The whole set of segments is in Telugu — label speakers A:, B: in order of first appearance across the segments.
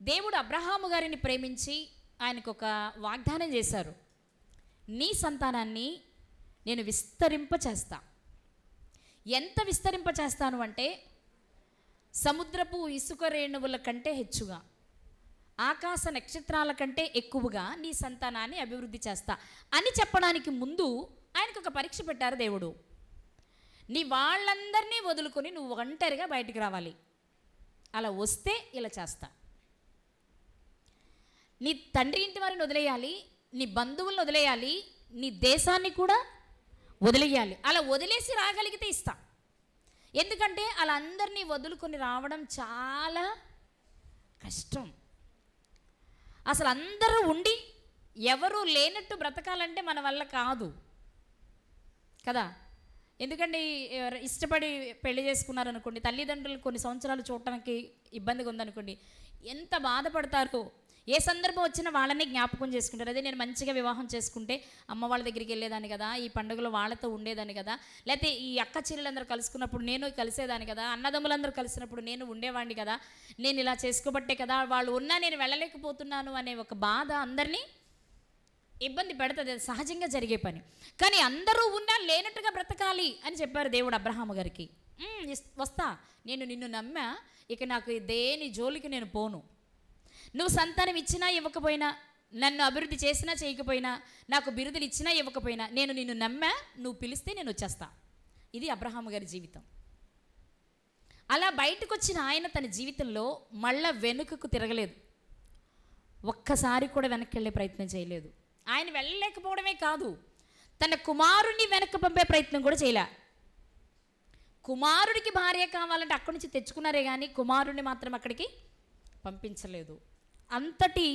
A: దేవుడు అబ్రహాము గారిని ప్రేమించి ఆయనకు ఒక వాగ్దానం చేశారు. నీ సంతానాన్ని నేను విస్తరింపచేస్తా. ఎంత విస్తరింపచేస్తాను అంటే సముద్రపు ఇసుక రేణువుల కంటే హెచ్చుగా, ఆకాశ నక్షత్రాల కంటే ఎక్కువగా నీ సంతానాన్ని అభివృద్ధి చేస్తా అని చెప్పడానికి ముందు ఆయనకు ఒక పరీక్ష పెట్టారు దేవుడు. నీ వాళ్ళందరినీ వదులుకొని నువ్వు ఒంటరిగా బయటికి రావాలి. అలా వస్తే ఇలా చేస్తా. నీ తండ్రి ఇంటి వారిని వదిలేయాలి, నీ బంధువులను వదిలేయాలి, నీ దేశాన్ని కూడా వదిలేయాలి. అలా వదిలేసి రాగలిగితే ఇస్తా. ఎందుకంటే అలా అందరినీ వదులుకొని రావడం చాలా కష్టం. అసలు అందరూ ఉండి ఎవరు లేనట్టు బ్రతకాలంటే మన వల్ల కాదు కదా. ఎందుకంటే ఇష్టపడి పెళ్లి చేసుకున్నారనుకోండి, తల్లిదండ్రులు కొన్ని సంవత్సరాలు చూడటానికి ఇబ్బందిగా ఉందనుకోండి, ఎంత బాధపడతారో. ఏ సందర్భం వచ్చినా వాళ్ళని జ్ఞాపకం చేసుకుంటారు. అదే నేను మంచిగా వివాహం చేసుకుంటే అమ్మ వాళ్ళ దగ్గరికి వెళ్ళేదాన్ని కదా, ఈ పండుగలో వాళ్ళతో ఉండేదాన్ని కదా, లేకపోతే ఈ అక్క చెల్లెలందరూ కలుసుకున్నప్పుడు నేను కలిసేదాన్ని కదా, అన్నదమ్ములందరూ కలిసినప్పుడు నేను ఉండేవాడిని కదా, నేను ఇలా చేసుకోబట్టే కదా వాళ్ళు ఉన్నా నేను వెళ్ళలేకపోతున్నాను అనే ఒక బాధ అందరినీ ఇబ్బంది పెడుతుంది. అది సహజంగా జరిగే పని. కానీ అందరూ ఉన్నా లేనట్టుగా బ్రతకాలి అని చెప్పారు దేవుడు అబ్రహాము గారికి. వస్తా, నేను నిన్ను నమ్మా, ఇక నాకు దేని జోలికి నేను పోను. నువ్వు సంతానం ఇచ్చినా ఇవ్వకపోయినా, నన్ను అభివృద్ధి చేసినా చేయకపోయినా, నాకు బిరుదులు ఇచ్చినా ఇవ్వకపోయినా, నేను నిన్ను నమ్మా, నువ్వు పిలిస్తే నేను వచ్చేస్తా. ఇది అబ్రహాము గారి జీవితం. అలా బయటకు వచ్చిన ఆయన తన జీవితంలో మళ్ళా వెనుకకు తిరగలేదు. ఒక్కసారి కూడా వెనక్కి వెళ్ళే ప్రయత్నం చేయలేదు. ఆయన వెళ్ళలేకపోవడమే కాదు, తన కుమారుణ్ణి వెనక్కి పంపే ప్రయత్నం కూడా చేయలే. కుమారుడికి భార్య కావాలంటే అక్కడి నుంచి తెచ్చుకున్నారే కానీ కుమారుడిని మాత్రం అక్కడికి పంపించలేదు. అంతటి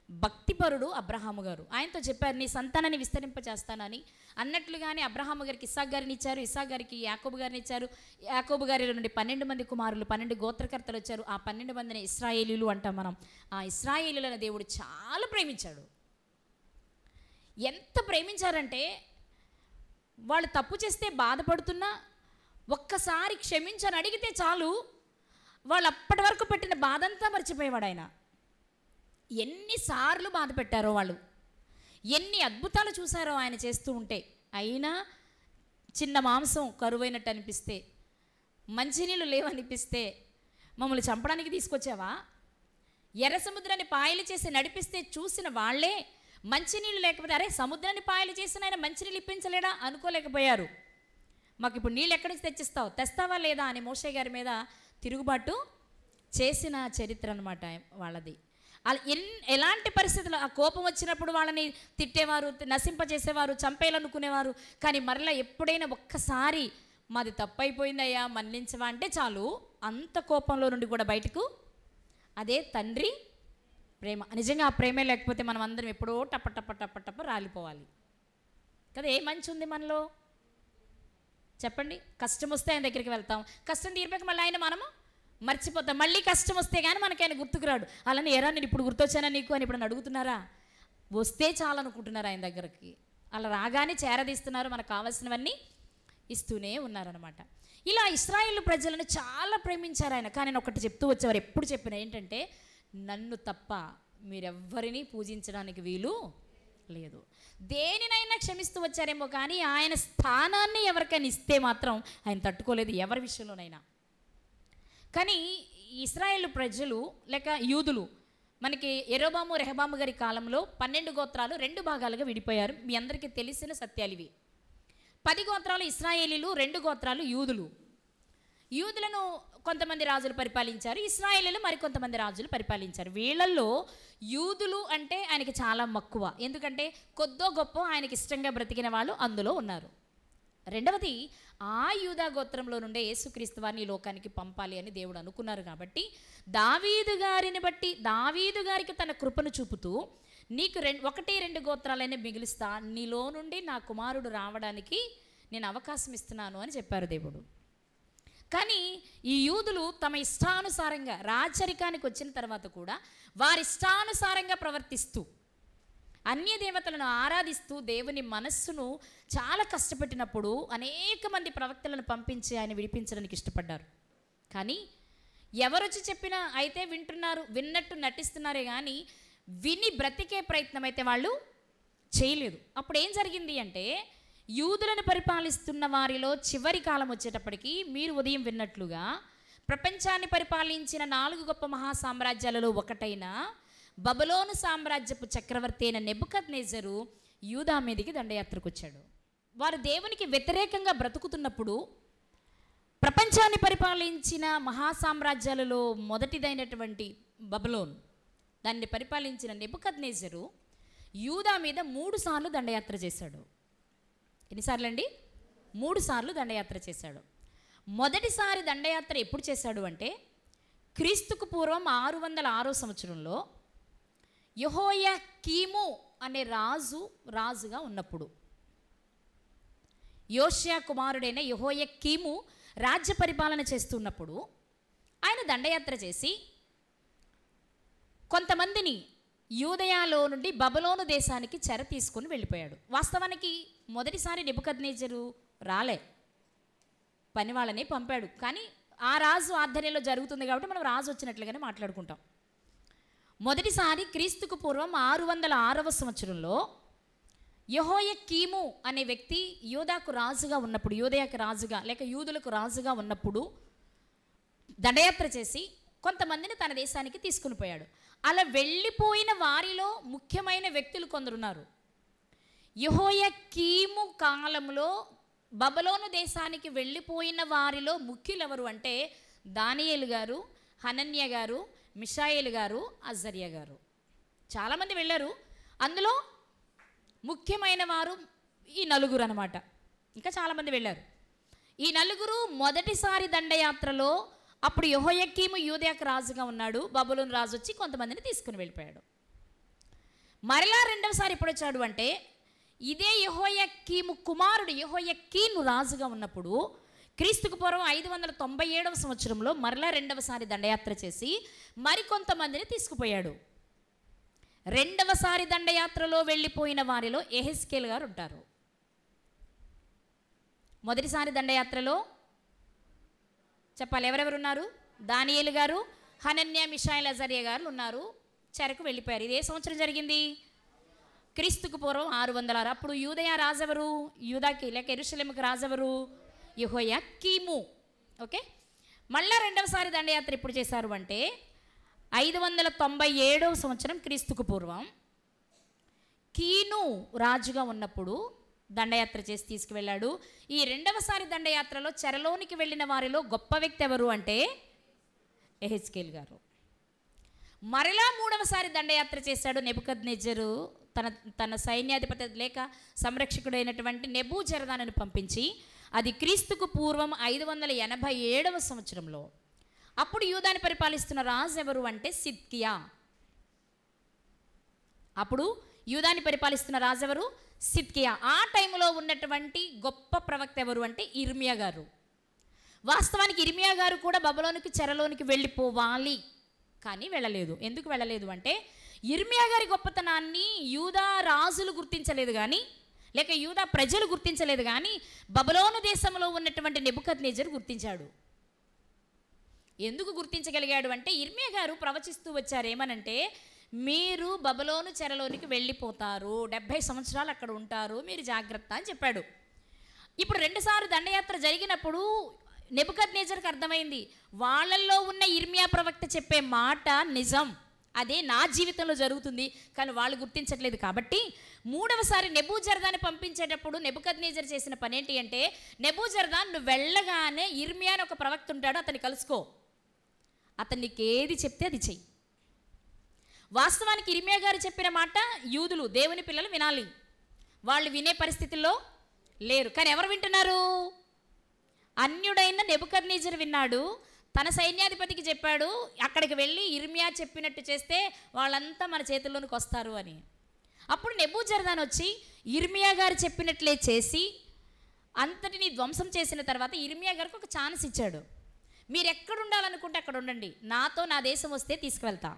A: భక్తిపరుడు అబ్రహాము గారు. ఆయనతో చెప్పారు, నీ సంతానాన్ని విస్తరింపచేస్తానని. అన్నట్లుగానే అబ్రహాము గారికి ఇస్సాకు గారిని ఇచ్చారు, ఇస్సాకు గారికి యాకోబు గారిని ఇచ్చారు. యాకోబు గారిలో నుండి 12 మంది కుమారులు, 12 గోత్రకర్తలు వచ్చారు. ఆ 12 మందిని ఇశ్రాయేలీలు అంటాం మనం. ఆ ఇశ్రాయేలీలను దేవుడు చాలా ప్రేమించాడు. ఎంత ప్రేమించారంటే వాళ్ళు తప్పు చేస్తే బాధపడుతున్నా ఒక్కసారి క్షమించని అడిగితే చాలు, వాళ్ళు అప్పటి వరకు పెట్టిన బాధంతా మర్చిపోయేవాడు ఆయన. ఎన్నిసార్లు బాధ పెట్టారో వాళ్ళు, ఎన్ని అద్భుతాలు చూసారో ఆయన చేస్తూ ఉంటే. అయినా చిన్న మాంసం కరువైనట్టు అనిపిస్తే, మంచినీళ్ళు లేవనిపిస్తే, మమ్మల్ని చంపడానికి తీసుకొచ్చావా, ఎర్ర సముద్రాన్ని పాయలు చేసి నడిపిస్తే చూసిన వాళ్ళే మంచినీళ్ళు లేకపోతే అరే సముద్రాన్ని పాయలు చేసిన ఆయన మంచినీళ్ళు ఇప్పించలేడా అనుకోలేకపోయారు. మాకు ఇప్పుడు నీళ్ళు ఎక్కడి నుంచి తెచ్చిస్తావు, తెస్తావా లేదా అని మోషే గారి మీద తిరుగుబాటు చేసిన చరిత్ర అన్నమాట వాళ్ళది. ఎలాంటి పరిస్థితులు, ఆ కోపం వచ్చినప్పుడు వాళ్ళని తిట్టేవారు, నశింపజేసేవారు, చంపేయాలనుకునేవారు. కానీ మరలా ఎప్పుడైనా ఒక్కసారి మాది తప్పైపోయిందయ్యా మన్నించవా అంటే చాలు, అంత కోపంలో నుండి కూడా బయటకు. అదే తండ్రి ప్రేమ. నిజంగా ఆ ప్రేమే లేకపోతే మనం అందరం ఎప్పుడో టప్ప టప్ప టప్ప టప్ప రాలిపోవాలి కదా. ఏ మంచి ఉంది మనలో చెప్పండి. కష్టం వస్తే ఆయన దగ్గరికి వెళ్తాం, కష్టం తీరిపోక మళ్ళీ ఆయన మనము మర్చిపోతాం. మళ్ళీ కష్టం వస్తే కానీ మనకి ఆయన గుర్తుకురాడు. అలానే ఎరా నేను ఇప్పుడు గుర్తొచ్చానా నీకు అని ఇప్పుడు అడుగుతున్నారా? వస్తే చాలనుకుంటున్నారు ఆయన దగ్గరికి. అలా రాగానే చేరదీస్తున్నారు, మనకు కావాల్సినవన్నీ ఇస్తూనే ఉన్నారనమాట. ఇలా ఇశ్రాయేలు ప్రజలను చాలా ప్రేమించారు ఆయన. కానీ నేను ఒకటి చెప్తూ వచ్చేవారు, ఎప్పుడు చెప్పిన ఏంటంటే, నన్ను తప్ప మీరెవ్వరినీ పూజించడానికి వీలు లేదు. దేనినైనా క్షమిస్తూ వచ్చారేమో కానీ ఆయన స్థానాన్ని ఎవరికైనా ఇస్తే మాత్రం ఆయన తట్టుకోలేదు, ఎవరి విషయంలోనైనా. కానీ ఇశ్రాయేలు ప్రజలు లేక యూదులు, మనకి యెరోబాము రెహబాము గారి కాలంలో 12 గోత్రాలు 2 భాగాలుగా విడిపోయారు. మీ అందరికీ తెలిసిన సత్యాలు ఇవి. 10 గోత్రాలు ఇశ్రాయేలీలు, 2 గోత్రాలు యూదులు. యూదులను కొంతమంది రాజులు పరిపాలించారు, ఇశ్రాయేలీలు మరికొంతమంది రాజులు పరిపాలించారు. వీళ్ళల్లో యూదులు అంటే ఆయనకి చాలా మక్కువ. ఎందుకంటే కొద్దో గొప్ప ఆయనకి ఇష్టంగా బ్రతికిన వాళ్ళు అందులో ఉన్నారు. రెండవది, ఆ యూదా గోత్రంలో నుండే యేసుక్రీస్తు వారిని ఈ లోకానికి పంపాలి అని దేవుడు అనుకున్నారు. కాబట్టి దావీదు గారిని బట్టి, దావీదు గారికి తన కృపను చూపుతూ, నీకు 1-2 గోత్రాలైనా మిగిలిస్తా, నీలో నుండి నా కుమారుడు రావడానికి నేను అవకాశం ఇస్తున్నాను అని చెప్పారు దేవుడు. కానీ ఈ యూదులు తమ ఇష్టానుసారంగా రాచరికానికి వచ్చిన తర్వాత కూడా వారి ఇష్టానుసారంగా ప్రవర్తిస్తూ అన్య దేవతలను ఆరాధిస్తూ దేవుని మనస్సును చాలా కష్టపెట్టినప్పుడు అనేక మంది ప్రవక్తలను పంపించి ఆయన విడిపించడానికి ఇష్టపడ్డారు. కానీ ఎవరొచ్చి చెప్పినా అయితే వింటున్నారు, విన్నట్టు నటిస్తున్నారే కానీ విని బ్రతికే ప్రయత్నం అయితే వాళ్ళు చేయలేదు. అప్పుడు ఏం జరిగింది అంటే, యూదులను పరిపాలిస్తున్న వారిలో చివరి కాలం వచ్చేటప్పటికి మీరు ఉదయం విన్నట్లుగా ప్రపంచాన్ని పరిపాలించిన 4 గొప్ప మహాసామ్రాజ్యాలలో ఒకటైన బబులోను సామ్రాజ్యపు చక్రవర్తి అయిన నెబుకద్నెజరు యూదా మీదికి దండయాత్రకు వచ్చాడు. వారు దేవునికి వ్యతిరేకంగా బ్రతుకుతున్నప్పుడు ప్రపంచాన్ని పరిపాలించిన మహాసామ్రాజ్యాలలో మొదటిదైనటువంటి బబులోన్, దాన్ని పరిపాలించిన నెబుకద్నెజరు యూదా మీద 3 సార్లు దండయాత్ర చేశాడు. ఎన్నిసార్లు అండి? 3 సార్లు దండయాత్ర చేశాడు. మొదటిసారి దండయాత్ర ఎప్పుడు చేశాడు అంటే, క్రీస్తుకు పూర్వం 606వ సంవత్సరంలో యెహోయాకీము అనే రాజుగా ఉన్నప్పుడు, యోషియా కుమారుడైన యెహోయాకీము రాజ్య పరిపాలన చేస్తున్నప్పుడు ఆయన దండయాత్ర చేసి కొంతమందిని యూదయాలో నుండి బబులోను దేశానికి చెర తీసుకుని వెళ్ళిపోయాడు. వాస్తవానికి మొదటిసారి నెబుకద్నెజరు రాలే, పని వాళ్ళని పంపాడు. కానీ ఆ రాజు ఆధ్వర్యంలో జరుగుతుంది కాబట్టి మనం రాజు వచ్చినట్లుగానే మాట్లాడుకుంటాం. మొదటిసారి క్రీస్తుకు పూర్వం 606వ సంవత్సరంలో యెహోయాకీము అనే వ్యక్తి యూదాకు రాజుగా ఉన్నప్పుడు, యూదయాకు రాజుగా లేక యూదులకు రాజుగా ఉన్నప్పుడు దండయాత్ర చేసి కొంతమందిని తన దేశానికి తీసుకుని పోయాడు. అలా వెళ్ళిపోయిన వారిలో ముఖ్యమైన వ్యక్తులు కొందరున్నారు. యెహోయాకీము కాలంలో బబులోను దేశానికి వెళ్ళిపోయిన వారిలో ముఖ్యులు ఎవరు అంటే, దానియేలు గారు, హనన్య గారు, మిషాయేలు గారు, అజర్యా గారు. చాలామంది వెళ్ళారు. అందులో ముఖ్యమైన వారు ఈ 4 అన్నమాట. ఇంకా చాలామంది వెళ్ళారు. ఈ 4 మొదటిసారి దండయాత్రలో, అప్పుడు యెహోయాకీము యూదయాకు రాజుగా ఉన్నాడు, బబులోను రాజు వచ్చి కొంతమందిని తీసుకుని వెళ్ళిపోయాడు. మరలా రెండవసారి ఎప్పుడు వచ్చాడు అంటే, ఇదే యెహోయాకీము కుమారుడు యెహోయాకీను రాజుగా ఉన్నప్పుడు క్రీస్తుకు పూర్వం 597వ సంవత్సరంలో మరలా రెండవసారి దండయాత్ర చేసి మరికొంతమందిని తీసుకుపోయాడు. రెండవసారి దండయాత్రలో వెళ్ళిపోయిన వారిలో యెహెజ్కేలు గారు ఉంటారు. మొదటిసారి దండయాత్రలో చెప్పాలి ఎవరెవరు ఉన్నారు? దానియేలు గారు, హనన్య, మిషాయేల్, అజర్యా గారు ఉన్నారు. చెరకు వెళ్ళిపోయారు. ఇది ఏ సంవత్సరం జరిగింది? క్రీస్తుకు పూర్వం 606. అప్పుడు యూదయ రాజెవరు? యూదాకి లేక యెరూషలేముకి రాజెవరు? యెహోయాకీము. ఓకే. మళ్ళా రెండవసారి దండయాత్ర ఎప్పుడు చేశారు అంటే 597వ సంవత్సరం క్రీస్తుకు పూర్వం కీను రాజుగా ఉన్నప్పుడు దండయాత్ర చేసి తీసుకువెళ్ళాడు. ఈ రెండవసారి దండయాత్రలో చెరలోనికి వెళ్ళిన వారిలో గొప్ప వ్యక్తి ఎవరు అంటే యెహెజ్కేలు గారు. మరలా మూడవసారి దండయాత్ర చేశాడు నెబుకద్నెజరు తన సైన్యాధిపతి లేక సంరక్షకుడైనటువంటి నెబూజరదానుని పంపించి. అది క్రీస్తుకు పూర్వం 587వ సంవత్సరంలో. అప్పుడు యూదాని పరిపాలిస్తున్న రాజు ఎవరు అంటే సిద్కియా. అప్పుడు యూదాని పరిపాలిస్తున్న రాజు ఎవరు? సిద్కియా. ఆ టైంలో ఉన్నటువంటి గొప్ప ప్రవక్త ఎవరు అంటే ఇర్మియా గారు. వాస్తవానికి ఇర్మియా గారు కూడా బబులోనికి చెరలోనికి వెళ్ళిపోవాలి, కానీ వెళ్ళలేదు. ఎందుకు వెళ్ళలేదు అంటే ఇర్మియా గారి గొప్పతనాన్ని యూదా రాజులు గుర్తించలేదు కానీ, లేక యూదా ప్రజలు గుర్తించలేదు కానీ బబులోను దేశంలో ఉన్నటువంటి నెబుకద్నెజరు గుర్తించాడు. ఎందుకు గుర్తించగలిగాడు అంటే ఇర్మియా గారు ప్రవచిస్తూ వచ్చారు. ఏమనంటే, మీరు బబులోను చెరలోనికి వెళ్ళిపోతారు, 70 సంవత్సరాలు అక్కడ ఉంటారు, మీరు జాగ్రత్త అని చెప్పాడు. ఇప్పుడు రెండుసార్లు దండయాత్ర జరిగినప్పుడు నెబుకద్నెజర్కి అర్థమైంది, వాళ్ళల్లో ఉన్న ఇర్మియా ప్రవక్త చెప్పే మాట నిజం, అదే నా జీవితంలో జరుగుతుంది, కానీ వాళ్ళు గుర్తించట్లేదు. కాబట్టి మూడవసారి నెబూజరదాన్ని పంపించేటప్పుడు నెబుకద్నెజర్ చేసిన పని ఏంటి అంటే, నెబూజరదాన్ నువ్వు వెళ్ళగానే ఇర్మియా అని ఒక ప్రవక్త ఉంటాడు, అతన్ని కలుసుకో, అతను నీకు ఏది చెప్తే అది చెయ్యి. వాస్తవానికి ఇర్మియా గారు చెప్పిన మాట యూదులు దేవుని పిల్లలు వినాలి, వాళ్ళు వినే పరిస్థితుల్లో లేరు. కానీ ఎవరు వింటున్నారు? అన్యుడైన నెబుకద్నెజర్ విన్నాడు, తన సైన్యాధిపతికి చెప్పాడు, అక్కడికి వెళ్ళి ఇర్మియా చెప్పినట్టు చేస్తే వాళ్ళంతా మన చేతుల్లోనికి వస్తారు అని. అప్పుడు నెబూజరదాన్ వచ్చి ఇర్మియా గారు చెప్పినట్లే చేసి అంతటిని ధ్వంసం చేసిన తర్వాత ఇర్మియా గారికి ఒక ఛాన్స్ ఇచ్చాడు. మీరు ఎక్కడ ఉండాలనుకుంటే అక్కడ ఉండండి, నాతో నా దేశం వస్తే తీసుకువెళ్తా,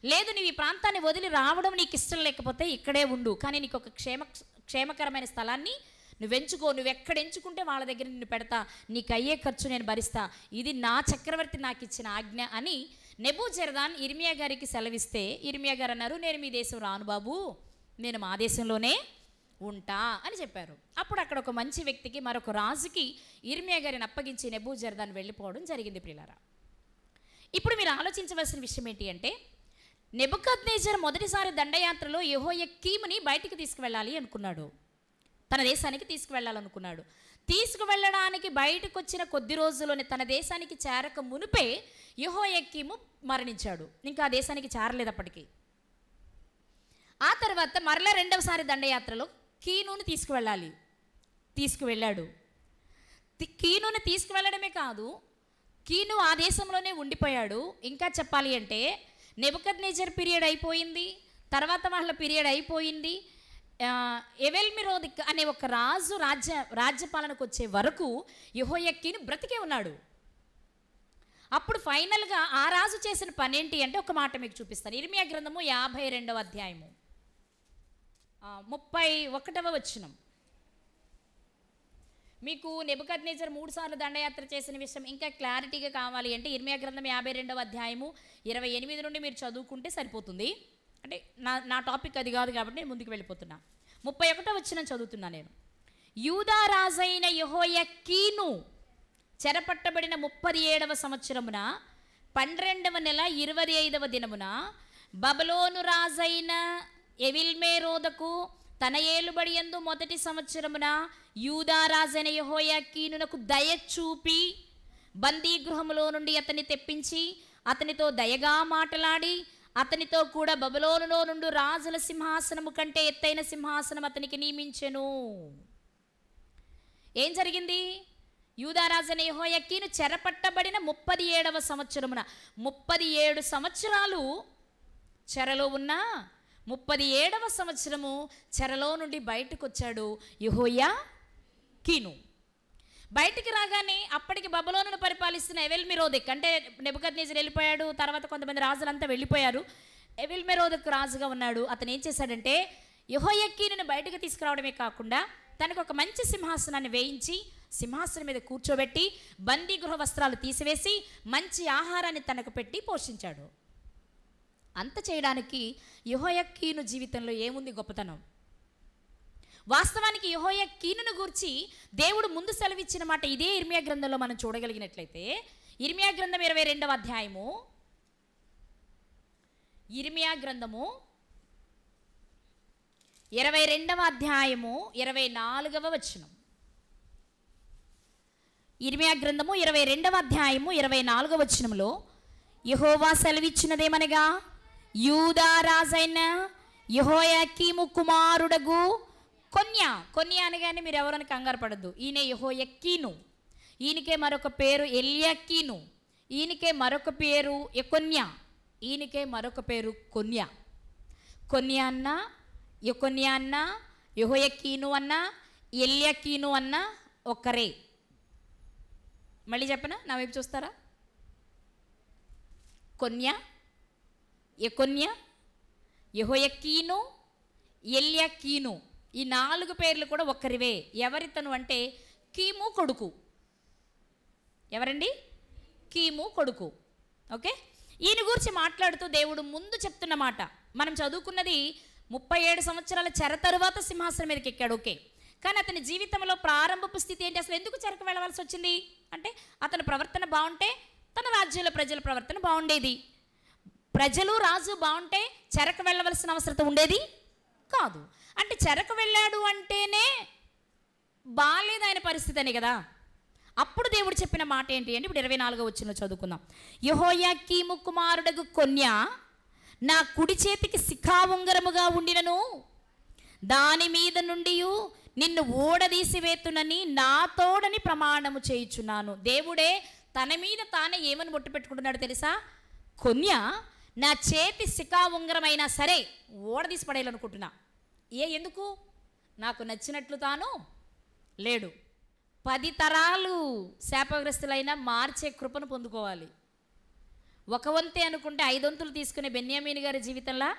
A: లేదు నీవు ఈ ప్రాంతాన్ని వదిలి రావడం నీకు ఇష్టం లేకపోతే ఇక్కడే ఉండు, కానీ నీకు ఒక క్షేమకరమైన స్థలాన్ని నువ్వెంచుకో, నువ్వెక్కడ ఎంచుకుంటే వాళ్ళ దగ్గర నిన్ను పెడతా, నీకు అయ్యే ఖర్చు నేను భరిస్తా, ఇది నా చక్రవర్తి నాకు ఇచ్చిన ఆజ్ఞ అని నెబూజరదాన్ ఇర్మియా గారికి సెలవిస్తే ఇర్మియా గారు అన్నారు, నేను మీ దేశం రాను బాబు, నేను మా దేశంలోనే ఉంటా అని చెప్పారు. అప్పుడు అక్కడ ఒక మంచి వ్యక్తికి, మరొక రాజుకి ఇర్మియా గారిని అప్పగించి నెబూజరదాన్ వెళ్ళిపోవడం జరిగింది. ప్రియులారా, ఇప్పుడు మీరు ఆలోచించవలసిన విషయం ఏంటి అంటే, నెబుకద్నెజర్ మొదటిసారి దండయాత్రలో యెహోయాకీముని బయటికి తీసుకువెళ్ళాలి అనుకున్నాడు, తన దేశానికి తీసుకువెళ్ళాలనుకున్నాడు. తీసుకువెళ్ళడానికి బయటకు వచ్చిన కొద్ది రోజుల్లోనే తన దేశానికి చేరక మునిపే యెహోయాకీము మరణించాడు. ఇంకా ఆ దేశానికి చేరలేదు అప్పటికి. ఆ తర్వాత మరలా రెండవసారి దండయాత్రలో కీనుని తీసుకువెళ్ళాలి, తీసుకువెళ్ళాడు. కీనుని తీసుకువెళ్ళడమే కాదు, కీను ఆ దేశంలోనే ఉండిపోయాడు. ఇంకా చెప్పాలి అంటే నెబుకద్నెజర్ పీరియడ్ అయిపోయింది, తర్వాత వాళ్ళ పీరియడ్ అయిపోయింది. ఎవెల్మిరోదిక్ అనే ఒక రాజు రాజ్యపాలనకు వచ్చే వరకు యెహోయాకీను బ్రతికే ఉన్నాడు. అప్పుడు ఫైనల్గా ఆ రాజు చేసిన పని ఏంటి అంటే, ఒక మాట మీకు చూపిస్తాను. ఇర్మియా గ్రంథము 52వ అధ్యాయము 31వ వచనం. మీకు నెబుకద్నెజర్ 3 సార్లు దండయాత్ర చేసిన విషయం ఇంకా క్లారిటీగా కావాలి అంటే ఇర్మియా గ్రంథం 52వ అధ్యాయము 28 నుండి మీరు చదువుకుంటే సరిపోతుంది. అంటే నా టాపిక్ అది కాదు కాబట్టి నేను ముందుకు వెళ్ళిపోతున్నా. 31వ వచనం చదువుతున్నా నేను. యూదా రాజైన యెహోయాకీను చెరపట్టబడిన 37వ సంవత్సరమున 12వ నెల 25వ దినమున బబులోను రాజైన ఎవెల్మెరోదకు తన ఏలుబడి యందు మొదటి సంవత్సరమున యూదా రాజైన యెహోయాకీనునకు దయ చూపి బందీగృహములో నుండి అతన్ని తెప్పించి అతనితో దయగా మాటలాడి అతనితో కూడా బబులోనులో నుండి రాజుల సింహాసనము కంటే ఎత్తైన సింహాసనం అతనికి నియమించెను. ఏం జరిగింది? యూదారాజైన యెహోయాకీను చెరపట్టబడిన 37వ సంవత్సరమున 37 సంవత్సరాలు చెరలో ఉన్న 37వ సంవత్సరము చెరలో నుండి బయటకు వచ్చాడు యెహోయాకీను. బయటికి రాగానే అప్పటికి బబులోనును పరిపాలిస్తున్న ఎవెల్మెరోదక్, అంటే నెబుకద్నెజర్ వెళ్ళిపోయాడు, తర్వాత కొంతమంది రాజులంతా వెళ్ళిపోయారు, ఎవెల్మెరోదక్ రాజుగా ఉన్నాడు. అతను ఏం చేశాడంటే యెహోయాకీనును బయటకు తీసుకురావడమే కాకుండా తనకు ఒక మంచి సింహాసనాన్ని వేయించి సింహాసనం మీద కూర్చోబెట్టి బందీగృహ వస్త్రాలు తీసివేసి మంచి ఆహారాన్ని తనకు పెట్టి పోషించాడు. అంత చేయడానికి యెహోయాకీను జీవితంలో ఏముంది గొప్పతనం? వాస్తవానికి యెహోయాకీనును గూర్చి దేవుడు ముందు సెలవిచ్చిన మాట ఇదే ఇర్మియా గ్రంథంలో మనం చూడగలిగినట్లయితే ఇర్మియా గ్రంథం 22వ అధ్యాయము, ఇర్మియా గ్రంథము 22వ అధ్యాయము 24వ వచనం. ఇర్మియా గ్రంథము 22వ అధ్యాయము 24వ వచనంలో యెహోవా సెలవిచ్చినదేమనగా, యూదా రాజైన యెహోయాకీము కుమారుడగు కొన్యా అనగానే మీరు ఎవరైనా కంగారు పడద్దు. ఈయన యెహోయాకీను, ఈయనకే మరొక పేరు ఎల్యాకీను, ఈయనకే మరొక పేరు యెకొన్యా, ఈయనకే మరొక పేరు కొన్యా. కొన్యా అన్న, యెకొన్యా అన్న, యెహోయాకీను అన్న, ఎల్యాకీను అన్న ఒక్కరే. మళ్ళీ చెప్పనా, నా వైపు చూస్తారా? కొన్యా, యెకొన్యా, యెహోయాకీను, ఎల్యాకీను, ఈ 4 పేర్లు కూడా ఒక్కరివే. ఎవరితను అంటే కీము కొడుకు. ఎవరండి? కీము కొడుకు. ఓకే, ఈయన గురించి మాట్లాడుతూ దేవుడు ముందు చెప్తున్న మాట మనం చదువుకున్నది 37 సంవత్సరాల చెర తరువాత సింహాసనం మీదకి ఎక్కాడు. ఓకే, కానీ అతని జీవితంలో ప్రారంభపు స్థితి ఏంటి? అసలు ఎందుకు చెరకు వెళ్ళవలసి వచ్చింది అంటే అతని ప్రవర్తన బాగుంటే తన రాజ్యంలో ప్రజల ప్రవర్తన బాగుండేది. ప్రజలు రాజు బాగుంటే చెరకు వెళ్ళవలసిన అవసరం ఉండేది కాదు. అంటే చెరకు వెళ్ళాడు అంటేనే బాలేదు ఆయన పరిస్థితి అని కదా. అప్పుడు దేవుడు చెప్పిన మాట ఏంటి అంటే ఇప్పుడు 24వ వచనంలో చదువుకుందాం. యెహోయాకీము కుమారుడగు కొన్యా నా కుడి చేతికి శిఖా ఉంగరముగా ఉండినను దాని మీద నుండి నిన్ను ఓడదీసివేతునని నా తోడని ప్రమాణము చేయుచున్నాను. దేవుడే తన మీద తానే ఏమని మొట్టు పెట్టుకుంటున్నాడు తెలుసా? కొన్యా నా చేతి శిఖా ఉంగరమైనా సరే ఓడదీసి పడేయాలనుకుంటున్నా. ఎందుకు? నాకు నచ్చినట్లు తాను లేడు. 10 తరాలు శాపగ్రస్తులైనా మార్చే కృపను పొందుకోవాలి. ఒక వంతే అనుకుంటే 5 వంతులు తీసుకునే బెన్యామీను గారి జీవితంలో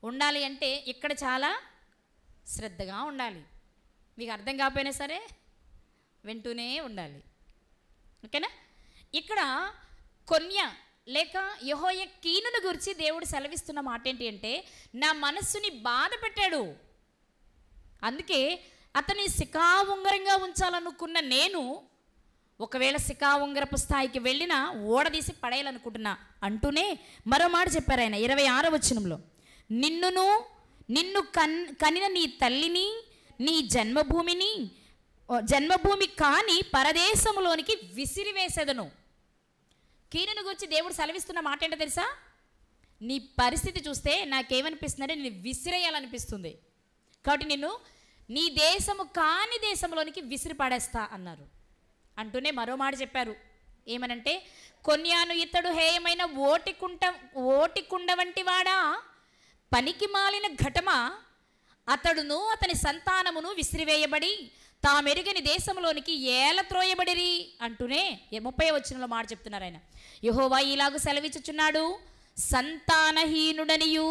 A: ఉండాలి అంటే ఇక్కడ చాలా శ్రద్ధగా ఉండాలి. మీకు అర్థం కాకపోయినా సరే వింటూనే ఉండాలి. ఓకేనా? ఇక్కడ కొన్య లేక యెహోయాకీనును గురించి దేవుడు సెలవిస్తున్న మాట ఏంటి అంటే, నా మనస్సుని బాధ పెట్టాడు, అందుకే అతని శిఖా ఉంగరంగా ఉంచాలనుకున్న నేను ఒకవేళ శిఖా ఉంగరపు స్థాయికి వెళ్ళినా ఓడదీసి పడేయాలనుకుంటున్నా అంటూనే మరో మాట చెప్పారు ఆయన 26వ వచనంలో, నిన్ను కనిన నీ తల్లిని, నీ జన్మభూమి కాని పరదేశంలోనికి విసిరివేసేదను. కీనును గురించి దేవుడు సెలవిస్తున్న మాట ఏంటో తెలుసా? నీ పరిస్థితి చూస్తే నాకేమనిపిస్తుందంటే నిన్ను విసిరేయాలనిపిస్తుంది, కాబట్టి నిన్ను నీ దేశము కాని దేశంలోనికి విసిరి పడేస్తా అన్నారు. అంటూనే మరో మాట చెప్పారు, ఏమనంటే, కొన్యాను ఇతడు హేయమైన ఓటికుండ వంటి వాడా, పనికి మాలిన ఘటమా, అతడును అతని సంతానమును విసిరివేయబడి తామెరుగని దేశంలోనికి ఏలత్రోయబడిరి అంటూనే 30వ వచనంలో మాట చెప్తున్నారు ఆయన. యెహోవా ఇలాగు సెలవిచ్చుచున్నాడు, సంతానహీనుడనియు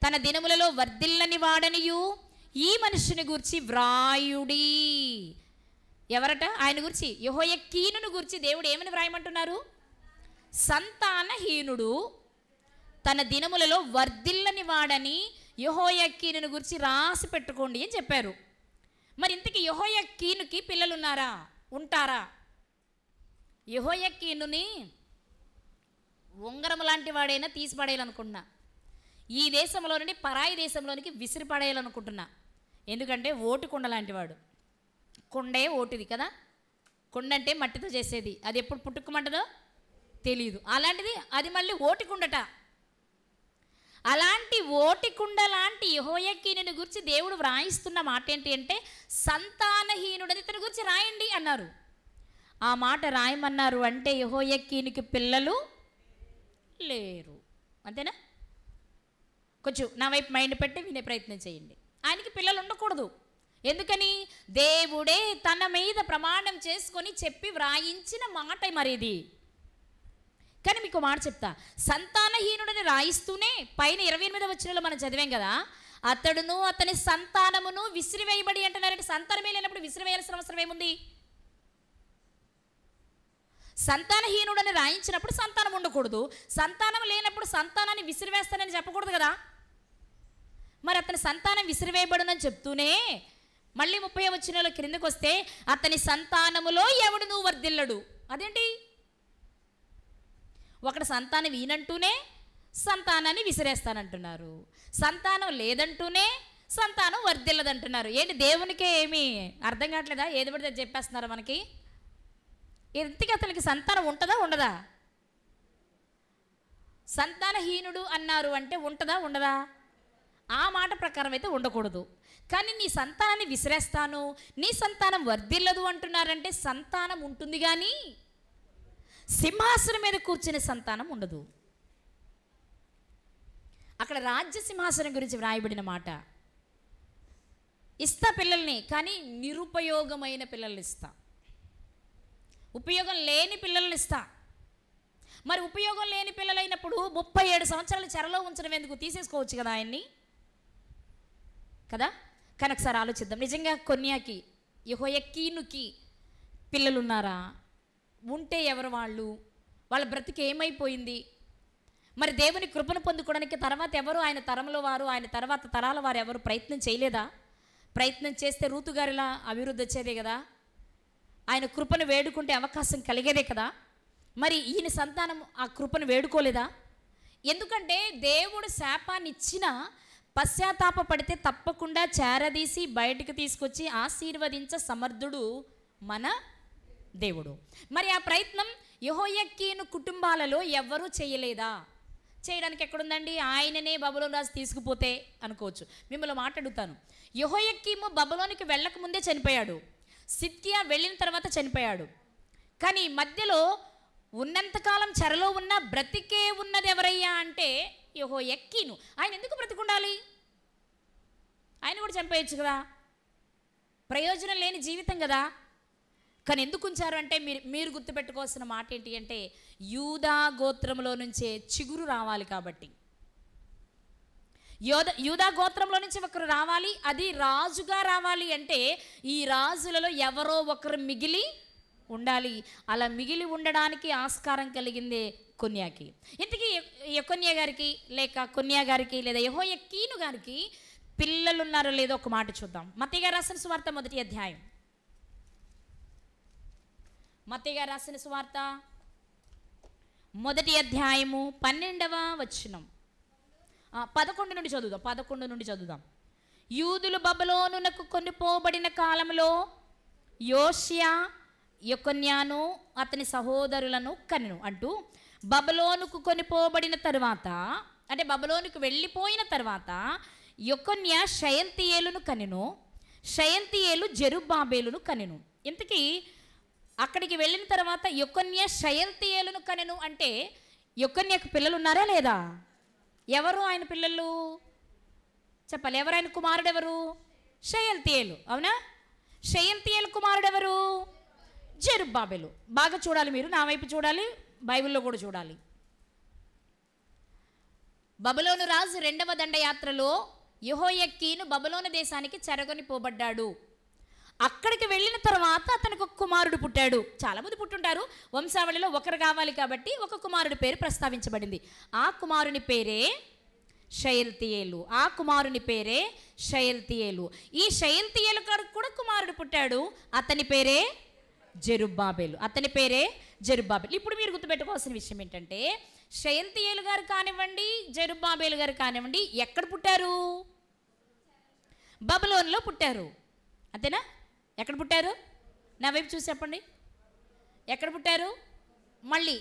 A: తన దినములలో వర్ధిల్లని వాడనియు ఈ మనుషుని గురించి వ్రాయుడి. ఎవరట? ఆయన గురించి, యెహోయాకీనును గురించి దేవుడు ఏమని వ్రాయమంటున్నారు? సంతానహీనుడు, తన దినములలో వర్ధిల్లని వాడని యెహోయాకీనును గురించి రాసి పెట్టుకోండి అని చెప్పారు. మరి ఇంతకీ యెహోయాకీనుకి పిల్లలు ఉంటారా? యెహోయాకీనుని ఉంగరం లాంటి వాడైనా తీసి పడేయాలనుకుంటున్నా, ఈ దేశంలో నుండి పరాయి దేశంలోనికి విసిరి పడేయాలనుకుంటున్నా. ఎందుకంటే ఓటు కుండ లాంటి వాడు. కుండే ఓటుది కదా, కుండ అంటే మట్టితో చేసేది, అది ఎప్పుడు పుట్టుకుమంటదో తెలియదు. అలాంటిది అది మళ్ళీ ఓటి కుండట. అలాంటి ఓటికుండ లాంటి యెహోయాకీనుని గురించి దేవుడు వ్రాయిస్తున్న మాట ఏంటి అంటే, సంతానహీనుడని ఇతని గురించి రాయండి అన్నారు. ఆ మాట రాయమన్నారు అంటే యెహోయాకీనుకి పిల్లలు లేరు, అంతేనా? కొంచెం నా వైపు మైండ్ పెట్టి వినే ప్రయత్నం చేయండి. ఆయనకి పిల్లలు ఉండకూడదు. ఎందుకని? దేవుడే తన మీద ప్రమాణం చేసుకొని చెప్పి వ్రాయించిన మాట మరిది. కానీ మీకు మాట చెప్తా, సంతానహీనుడని రాయిస్తూనే పైన 28వ వచనంలో మనం చదివాం కదా, అతడును అతని సంతానమును విసిరివేయబడి అంటున్నారంటే సంతానమే లేనప్పుడు విసిరివేయాల్సిన అవసరం ఏముంది? సంతానహీనుడని రాయించినప్పుడు సంతానం ఉండకూడదు, సంతానం లేనప్పుడు సంతానాన్ని విసిరివేస్తానని చెప్పకూడదు కదా. మరి అతని సంతానం విసిరివేయబడునని చెప్తూనే మళ్ళీ 30వ వచనంలో క్రిందకు వస్తే, అతని సంతానములో ఎవడును వర్ధిల్లడు. అదేంటి? ఒకటి సంతానం ఈనంటూనే సంతానాన్ని విసిరేస్తానంటున్నారు, సంతానం లేదంటూనే సంతానం వర్ధిల్లదంటున్నారు. ఏంటి దేవునికే ఏమీ అర్థం కావట్లేదా? ఏది పడితే చెప్పేస్తున్నారు మనకి. ఇంతకీ అతనికి సంతానం ఉంటుందా ఉండదా? సంతానహీనుడు అన్నారు అంటే ఉంటుందా ఉండదా? ఆ మాట ప్రకారం అయితే ఉండకూడదు. కానీ నీ సంతానాన్ని విసిరేస్తాను, నీ సంతానం వర్ధిల్లదు అంటున్నారంటే సంతానం ఉంటుంది కానీ సింహాసనం మీద కూర్చునే సంతానం ఉండదు. అక్కడ రాజ్య సింహాసనం గురించి వ్రాయబడిన మాట. ఇస్తా పిల్లల్ని, కానీ నిరుపయోగమైన పిల్లల్ని ఇస్తా, ఉపయోగం లేని పిల్లల్ని ఇస్తా. మరి ఉపయోగం లేని పిల్లలైనప్పుడు 37 సంవత్సరాలు చెరలో ఉంచడం ఎందుకు? తీసేసుకోవచ్చు కదా ఆయన్ని కదా. కానీ ఒకసారి ఆలోచిద్దాం, నిజంగా కొన్యాకి యెహోయాకీనుకి పిల్లలున్నారా? ఉంటే ఎవరు వాళ్ళ బ్రతికి ఏమైపోయింది? మరి దేవుని కృపను పొందుకోవడానికి తర్వాత ఎవరు ఆయన తరంలో వారు, ఆయన తర్వాత తరాల వారు ఎవరు ప్రయత్నం చేయలేదా? ప్రయత్నం చేస్తే రూతు గారిలా అభివృద్ధి వచ్చేదే కదా, ఆయన కృపను వేడుకుంటే అవకాశం కలిగేదే కదా. మరి ఈయన సంతానం ఆ కృపను వేడుకోలేదా? ఎందుకంటే దేవుడు శాపాన్ని ఇచ్చినా పశ్చాత్తాప పడితే తప్పకుండా చేరదీసి బయటకు తీసుకొచ్చి ఆశీర్వదించ సమర్థుడు మన దేవుడు. మరి ఆ ప్రయత్నం యెహోయాకీను కుటుంబాలలో ఎవరూ చేయలేదా? చేయడానికి ఎక్కడుందండి? ఆయననే బబులోను రాజు తీసుకుపోతే అనుకోవచ్చు. మిమ్మల్ని మాట్లాడుతాను, యెహోయాకీము బబులోనికి వెళ్ళక ముందే చనిపోయాడు, సిద్కియా వెళ్ళిన తర్వాత చనిపోయాడు. కానీ మధ్యలో ఉన్నంతకాలం చెరలో ఉన్న బ్రతికే ఉన్నది ఎవరయ్యా అంటే యెహోయాకీను. ఆయన ఎందుకు బ్రతికుండాలి? ఆయన కూడా చంపేయచ్చు కదా, ప్రయోజనం లేని జీవితం కదా. కానీ ఎందుకు ఉంచారు అంటే మీరు గుర్తుపెట్టుకోవాల్సిన మాట ఏంటి అంటే, యూదా గోత్రంలో నుంచే చిగురు రావాలి కాబట్టి. యూదా గోత్రంలో నుంచి ఒకరు రావాలి, అది రాజుగా రావాలి అంటే ఈ రాజులలో ఎవరో ఒకరు మిగిలి ఉండాలి. అలా మిగిలి ఉండడానికి ఆస్కారం కలిగిందే కొన్యాకి. ఇంతకీ యెకొన్యా గారికి లేక కొన్యా గారికి లేదా యెహోయాకీను గారికి పిల్లలు ఉన్నారో లేదో ఒక మాట చూద్దాం. మత్తయి గారు రాసిన సువార్త 1వ అధ్యాయం. మత్తయి గారు రాసిన సువార్త 1వ అధ్యాయము 12వ వచనం. 11 నుండి చదువుదాం. యూదులు బబులోనునకు కొనిపోబడిన కాలంలో యోషియా యెకొన్యాను అతని సహోదరులను కనెను అంటూ, బబులోనుకు కొనిపోబడిన తరువాత అంటే బబులోనుకు వెళ్ళిపోయిన తర్వాత యెకొన్యా షయల్తీయేలును కనెను, షయల్తీయేలు జెరుబ్బాబేలును కనెను. ఇంతకీ అక్కడికి వెళ్ళిన తర్వాత యెకొన్యా షయల్తీయేలును కనెను అంటే యెకొన్యాకు పిల్లలు ఉన్నారా లేదా? ఎవరు ఆయన పిల్లలు చెప్పాలి. ఎవరు ఆయన కుమారుడు? ఎవరు? షయల్తీయేలు. అవునా? షయల్తీయేలు కుమారుడు ఎవరు? జెరుబ్బాబెలు. బాగా చూడాలి, మీరు నా వైపు చూడాలి, బైబిల్లో కూడా చూడాలి. బబులోను రాజు 2వ దండయాత్రలో యెహోయాకీను బబులోను దేశానికి చెరగొని పోబడ్డాడు. అక్కడికి వెళ్ళిన తర్వాత అతనికి ఒక కుమారుడు పుట్టాడు. చాలామంది పుట్టుంటారు, వంశావళిలో ఒకరు కావాలి కాబట్టి ఒక కుమారుడి పేరు ప్రస్తావించబడింది. ఆ కుమారుని పేరే షయల్తీయేలు. ఈ షయల్తీయేలు గారికి కూడా కుమారుడు పుట్టాడు, అతని పేరే జెరుబ్బాబెలు. ఇప్పుడు మీరు గుర్తుపెట్టుకోవాల్సిన విషయం ఏంటంటే, షయల్తీయేలు గారు కానివ్వండి, జెరుబ్బాబెలు గారు కానివ్వండి, ఎక్కడ పుట్టారు? బబులోనులో పుట్టారు. అంతేనా? ఎక్కడ పుట్టారు? నా వైపు చూసి చెప్పండి. ఎక్కడ పుట్టారు? మళ్ళీ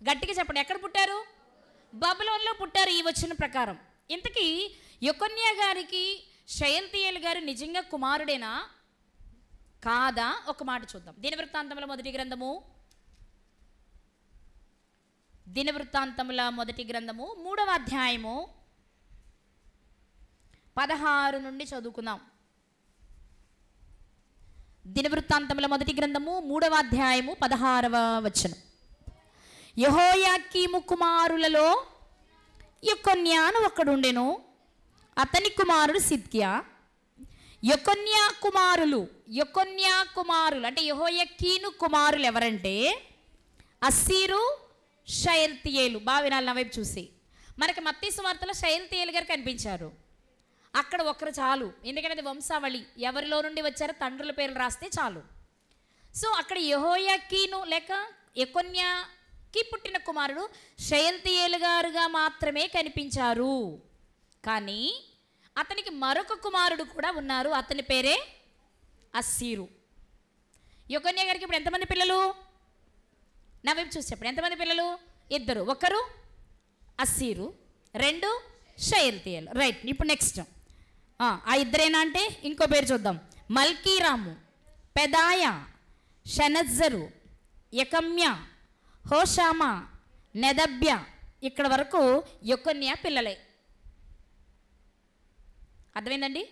A: గట్టిగా చెప్పండి. ఎక్కడ పుట్టారు? బబులోనులో పుట్టారు ఈ వచనం ప్రకారం. ఇంతకీ యెకొన్యా గారికి షయల్తీయేలు గారు నిజంగా కుమారుడేనా కాదా ఒక మాట చూద్దాం. దినవృత్తాంతముల మొదటి గ్రంథము 3వ అధ్యాయము 16 నుండి చదువుకుందాం. దినవృత్తాంతముల మొదటి గ్రంథము 3వ అధ్యాయము 16వ వచనం. యెహోయాకీము కుమారులలో యెకొన్యాను ఒకడుండెను, అతని కుమారుడు సిద్కియా. యెకొన్యా కుమారులు అంటే యెహోయాకీను కుమారులు ఎవరంటే అస్సీరు, షయల్తీయేలు. బాగా వినాలి నా వైపు చూసి. మనకి మత్తయి సువార్తలో షయల్తీయేలు గారు కనిపించారు. అక్కడ ఒకరు చాలు, ఎందుకంటే అది వంశావళి, ఎవరిలో నుండి వచ్చారో తండ్రుల పేర్లు రాస్తే చాలు. సో అక్కడ యెహోయాకీను లేక యెకొన్యాకి పుట్టిన కుమారుడు షయల్తీయేలు గారుగా మాత్రమే కనిపించారు. కానీ అతనికి మరొక కుమారుడు కూడా ఉన్నారు, అతని పేరే అస్సీరు. యెకొన్యా గారికి ఇప్పుడు ఎంతమంది పిల్లలు? నా వైపు చూసి చెప్పండి. ఎంతమంది పిల్లలు? 2. ఒకరు అస్సీరు, 2 షయల్తీయేలు. రైట్. ఇప్పుడు నెక్స్ట్ ఆ ఇద్దరేనా అంటే ఇంకో పేరు చూద్దాం. మల్కీరాము, పెదాయ, షనజ్జరు, యెకమ్యా, హోషామా, నెదబ్య. ఇక్కడ వరకు యెకొన్యా పిల్లలే. అర్థమైందండి?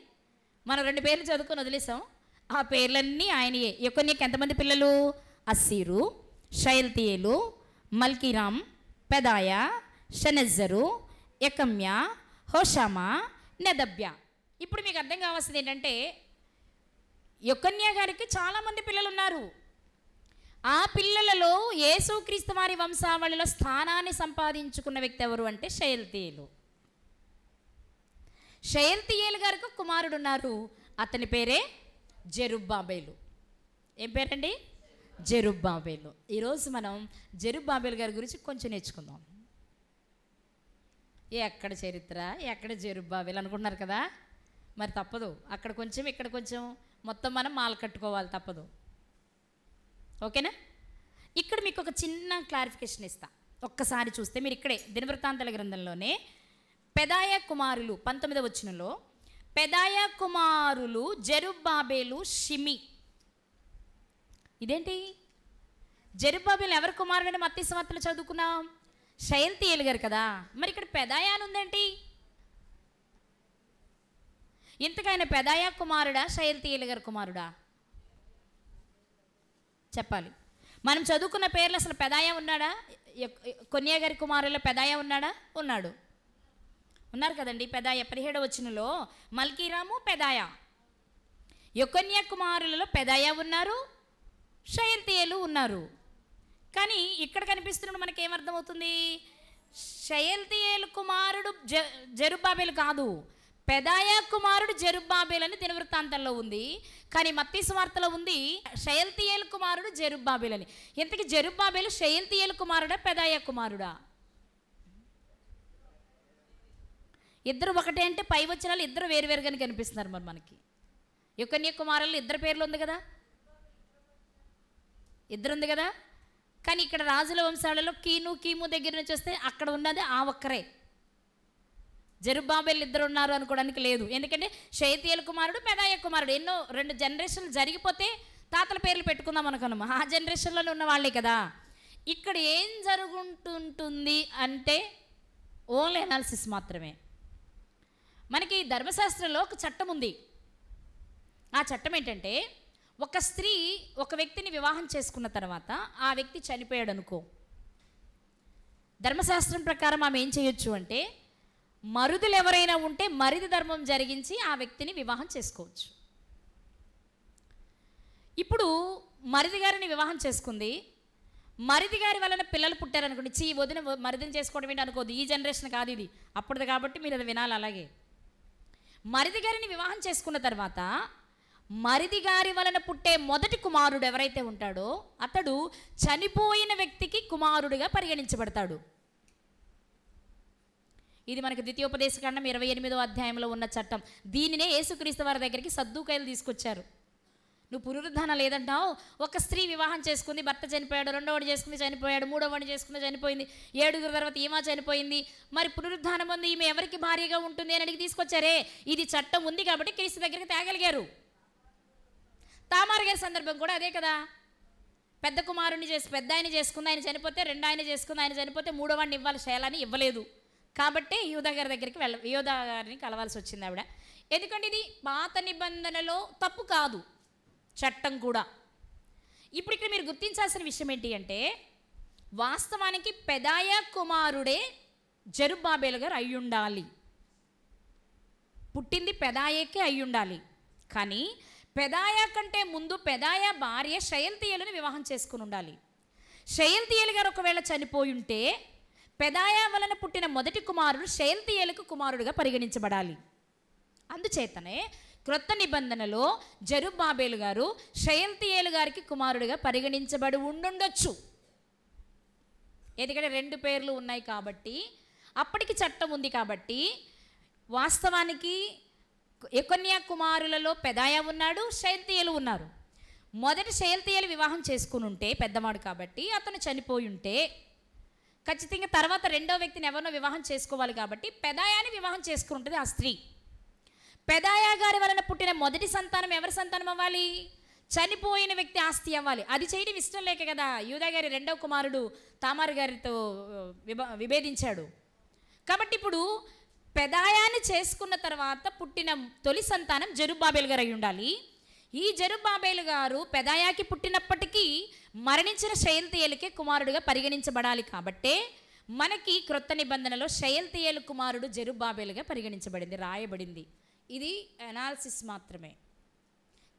A: మనం 2 పేర్లు చదువుకొని వదిలేసాం, ఆ పేర్లన్నీ ఆయనయే. యెకొన్యాకి ఎంతమంది పిల్లలు? అస్సీరు, షయల్తీయేలు, మల్కీరామ్, పెదాయ, షనజ్జరు, యెకమ్యా, హోషామా, నెదబ్య. ఇప్పుడు మీకు అర్థం కావాల్సింది ఏంటంటే, యెకొన్యా గారికి చాలామంది పిల్లలు ఉన్నారు. ఆ పిల్లలలో యేసుక్రీస్తు వారి వంశావళిలో స్థానాన్ని సంపాదించుకున్న వ్యక్తి ఎవరు అంటే షయల్తీయేలు. షయల్తీయేలు గారికి కుమారుడు ఉన్నారు, అతని పేరే జెరుబ్బాబేలు. ఏం పేరండి? జెరుబ్బాబేలు. ఈరోజు మనం జెరుబ్బాబేలు గారి గురించి కొంచెం నేర్చుకుందాం. ఎక్కడ చరిత్ర, ఎక్కడ జెరుబ్బాబేలు అనుకుంటున్నారు కదా, మరి తప్పదు. అక్కడ కొంచెం ఇక్కడ కొంచెం మొత్తం మనం మాల కట్టుకోవాలి, తప్పదు. ఓకేనా? ఇక్కడ మీకు ఒక చిన్న క్లారిఫికేషన్ ఇస్తా. ఒక్కసారి చూస్తే మీరు ఇక్కడే దినవృత్తాంతాల గ్రంథంలోనే పెదాయ కుమారులు 19వ వచనంలో పెదాయ కుమారులు జెరుబ్బాబేలు, షిమి. ఇదేంటి? జెరుబ్బాబేలు ఎవరి కుమారుడని మత్తయి సువార్తలో చదువుకున్నాం? షయల్తీయేలు గారు కదా. మరి ఇక్కడ పెదాయ అని ఉందేంటి? ఇంతకైనా పెదాయ కుమారుడా షయల్తీయేలు గారి కుమారుడా చెప్పాలి. మనం చదువుకున్న పేర్లు అసలు పెదాయ ఉన్నాడా? కొన్యా గారి కుమారుల్లో పెదాయ ఉన్నాడా? ఉన్నాడు. ఉన్నారు కదండి. పెదాయ 17వ వచనంలో మల్కీరాము, పెదాయ. యొకొన్య కుమారులలో పెదాయ ఉన్నారు, షయల్తీయేలు ఉన్నారు. కానీ ఇక్కడ కనిపిస్తున్నప్పుడు మనకేమర్థమవుతుంది? షయల్తీయేలు కుమారుడు జెరుబ్బాబెలు కాదు, పెదాయ కుమారుడు జెరుబ్బాబెలు అని దినవృత్తాంతంలో ఉంది. కానీ మత్తయి సువార్తలో ఉంది షయల్తీయేలు కుమారుడు జెరుబ్బాబెలు అని. ఇంతకీ జెరుబ్బాబెలు షయల్తీయేలు కుమారుడా, పెదాయ కుమారుడా? ఇద్దరు ఒకటే అంటే పై వచనాలు ఇద్దరు వేరువేరుగానే కనిపిస్తున్నారు. మరి మనకి యొకొన్య కుమారులు ఇద్దరు పేర్లు ఉంది కదా, ఇద్దరు ఉంది కదా. కానీ ఇక్కడ రాజుల వంశాలలో కీము దగ్గర నుంచి వస్తే అక్కడ ఉన్నది ఆ ఒక్కరే. జెరుబ్బాబెలు ఇద్దరు ఉన్నారు అనుకోవడానికి లేదు. ఎందుకంటే షయల్తీయేలు కుమారుడు, పెదాయ కుమారుడు. ఎన్నో 2 జనరేషన్లు జరిగిపోతే తాతల పేర్లు పెట్టుకుందాం అనుకున్నాము. ఆ జనరేషన్లోనే ఉన్న వాళ్ళే కదా. ఇక్కడ ఏం జరుగుతుంటుంది అంటే ఓన్లీ అనాలిసిస్ మాత్రమే. మనకి ధర్మశాస్త్రంలో ఒక చట్టం ఉంది. ఆ చట్టం ఏంటంటే, ఒక స్త్రీ ఒక వ్యక్తిని వివాహం చేసుకున్న తర్వాత ఆ వ్యక్తి చనిపోయాడు అనుకో, ధర్మశాస్త్రం ప్రకారం ఆమె ఏం చేయొచ్చు అంటే, మరుదులు ఎవరైనా ఉంటే మరిది ధర్మం జరిగించి ఆ వ్యక్తిని వివాహం చేసుకోవచ్చు. ఇప్పుడు మరిది గారిని వివాహం చేసుకుంది, మరిది గారి వలన పిల్లలు పుట్టారనుకోండి, వదిన మరిదిని చేసుకోవడం ఏంటి అనుకోదు. ఈ జనరేషన్ కాదు ఇది, అప్పుడుది కాబట్టి మీరు అది వినాలి. అలాగే మరిది గారిని వివాహం చేసుకున్న తర్వాత మరిది గారి వలన పుట్టే మొదటి కుమారుడు ఎవరైతే ఉంటాడో అతడు చనిపోయిన వ్యక్తికి కుమారుడిగా పరిగణించబడతాడు. ఇది మనకు ద్వితీయోపదేశకాండం 28వ అధ్యాయంలో ఉన్న చట్టం. దీనినే యేసుక్రీస్తు వారి దగ్గరికి సద్దూకయ్యలు తీసుకొచ్చారు. నువ్వు పునరుద్ధానం లేదంటావు. ఒక స్త్రీ వివాహం చేసుకుంది, భర్త చనిపోయాడు, రెండోవాడు చేసుకుంది చనిపోయాడు, మూడోవాడిని చేసుకుంది చనిపోయింది, 7 తర్వాత ఈమె చనిపోయింది, మరి పునరుద్ధానం ఉంది, ఈమె ఎవరికి భార్యగా ఉంటుంది అని అడిగి తీసుకొచ్చారే. ఇది చట్టం ఉంది కాబట్టి క్రీస్తు దగ్గరికి తేగలిగారు. తామారు గారి సందర్భం కూడా అదే కదా. పెద్ద కుమారుని పెద్ద ఆయన చేసుకుంది, ఆయన చనిపోతే రెండో ఆయన చేసుకుంది, ఆయన చనిపోతే మూడోవాడిని ఇవ్వాలి, శైలాన్ని ఇవ్వలేదు కాబట్టి యూదా గారి దగ్గరికి యూదా గారిని కలవాల్సి వచ్చింది ఆవిడ. ఎందుకంటే ఇది పాత నిబంధనలో తప్పు కాదు, చట్టం కూడా. ఇప్పుడు ఇక్కడ మీరు గుర్తించాల్సిన విషయం ఏంటి అంటే, వాస్తవానికి పెదాయ కుమారుడే జెరుబ్బాబెలు గారు అయ్యుండాలి. పుట్టింది పెదాయకే అయ్యుండాలి. కానీ పెదాయ కంటే ముందు పెదాయ భార్య షయల్తీయేలుని వివాహం చేసుకుని ఉండాలి. షయల్తీయేలు గారు ఒకవేళ చనిపోయి ఉంటే పెదాయ వలన పుట్టిన మొదటి కుమారుడు షయల్తీయేలుకు కుమారుడుగా పరిగణించబడాలి. అందుచేతనే క్రొత్త నిబంధనలో జెరుబ్బాబెలు గారు షయల్తీయేలు గారికి కుమారుడిగా పరిగణించబడి ఉండుండొచ్చు. ఎందుకంటే 2 పేర్లు ఉన్నాయి కాబట్టి, అప్పటికి చట్టం ఉంది కాబట్టి. వాస్తవానికి యొకొన్య కుమారులలో పెదాయ ఉన్నాడు, షయల్తీయేలు ఉన్నారు. మొదటి షయల్తీయేలు వివాహం చేసుకుని ఉంటే పెద్దవాడు కాబట్టి అతను చనిపోయి ఉంటే ఖచ్చితంగా తర్వాత రెండో వ్యక్తిని ఎవరినో వివాహం చేసుకోవాలి కాబట్టి పెదాయాని వివాహం చేసుకుని ఉంటుంది ఆ స్త్రీ. పెదాయ గారి వలన పుట్టిన మొదటి సంతానం ఎవరి సంతానం అవ్వాలి? చనిపోయిన వ్యక్తి ఆస్తి అవ్వాలి. అది చేయడం ఇష్టం లేక కదా యూదా గారి రెండవ కుమారుడు తామారు గారితో విభేదించాడు. కాబట్టి ఇప్పుడు పెదాయాన్ని చేసుకున్న తర్వాత పుట్టిన తొలి సంతానం జెరుబ్బాబెలు గారు అయి ఉండాలి. ఈ జెరుబ్బాబెలు గారు పెదాయాకి పుట్టినప్పటికీ మరణించిన షయల్తీయేలుకే కుమారుడుగా పరిగణించబడాలి. కాబట్టే మనకి క్రొత్త నిబంధనలో షయల్తీయేలు కుమారుడు జెరుబ్బాబెలుగా పరిగణించబడింది, రాయబడింది. ఇది అనాలిసిస్ మాత్రమే.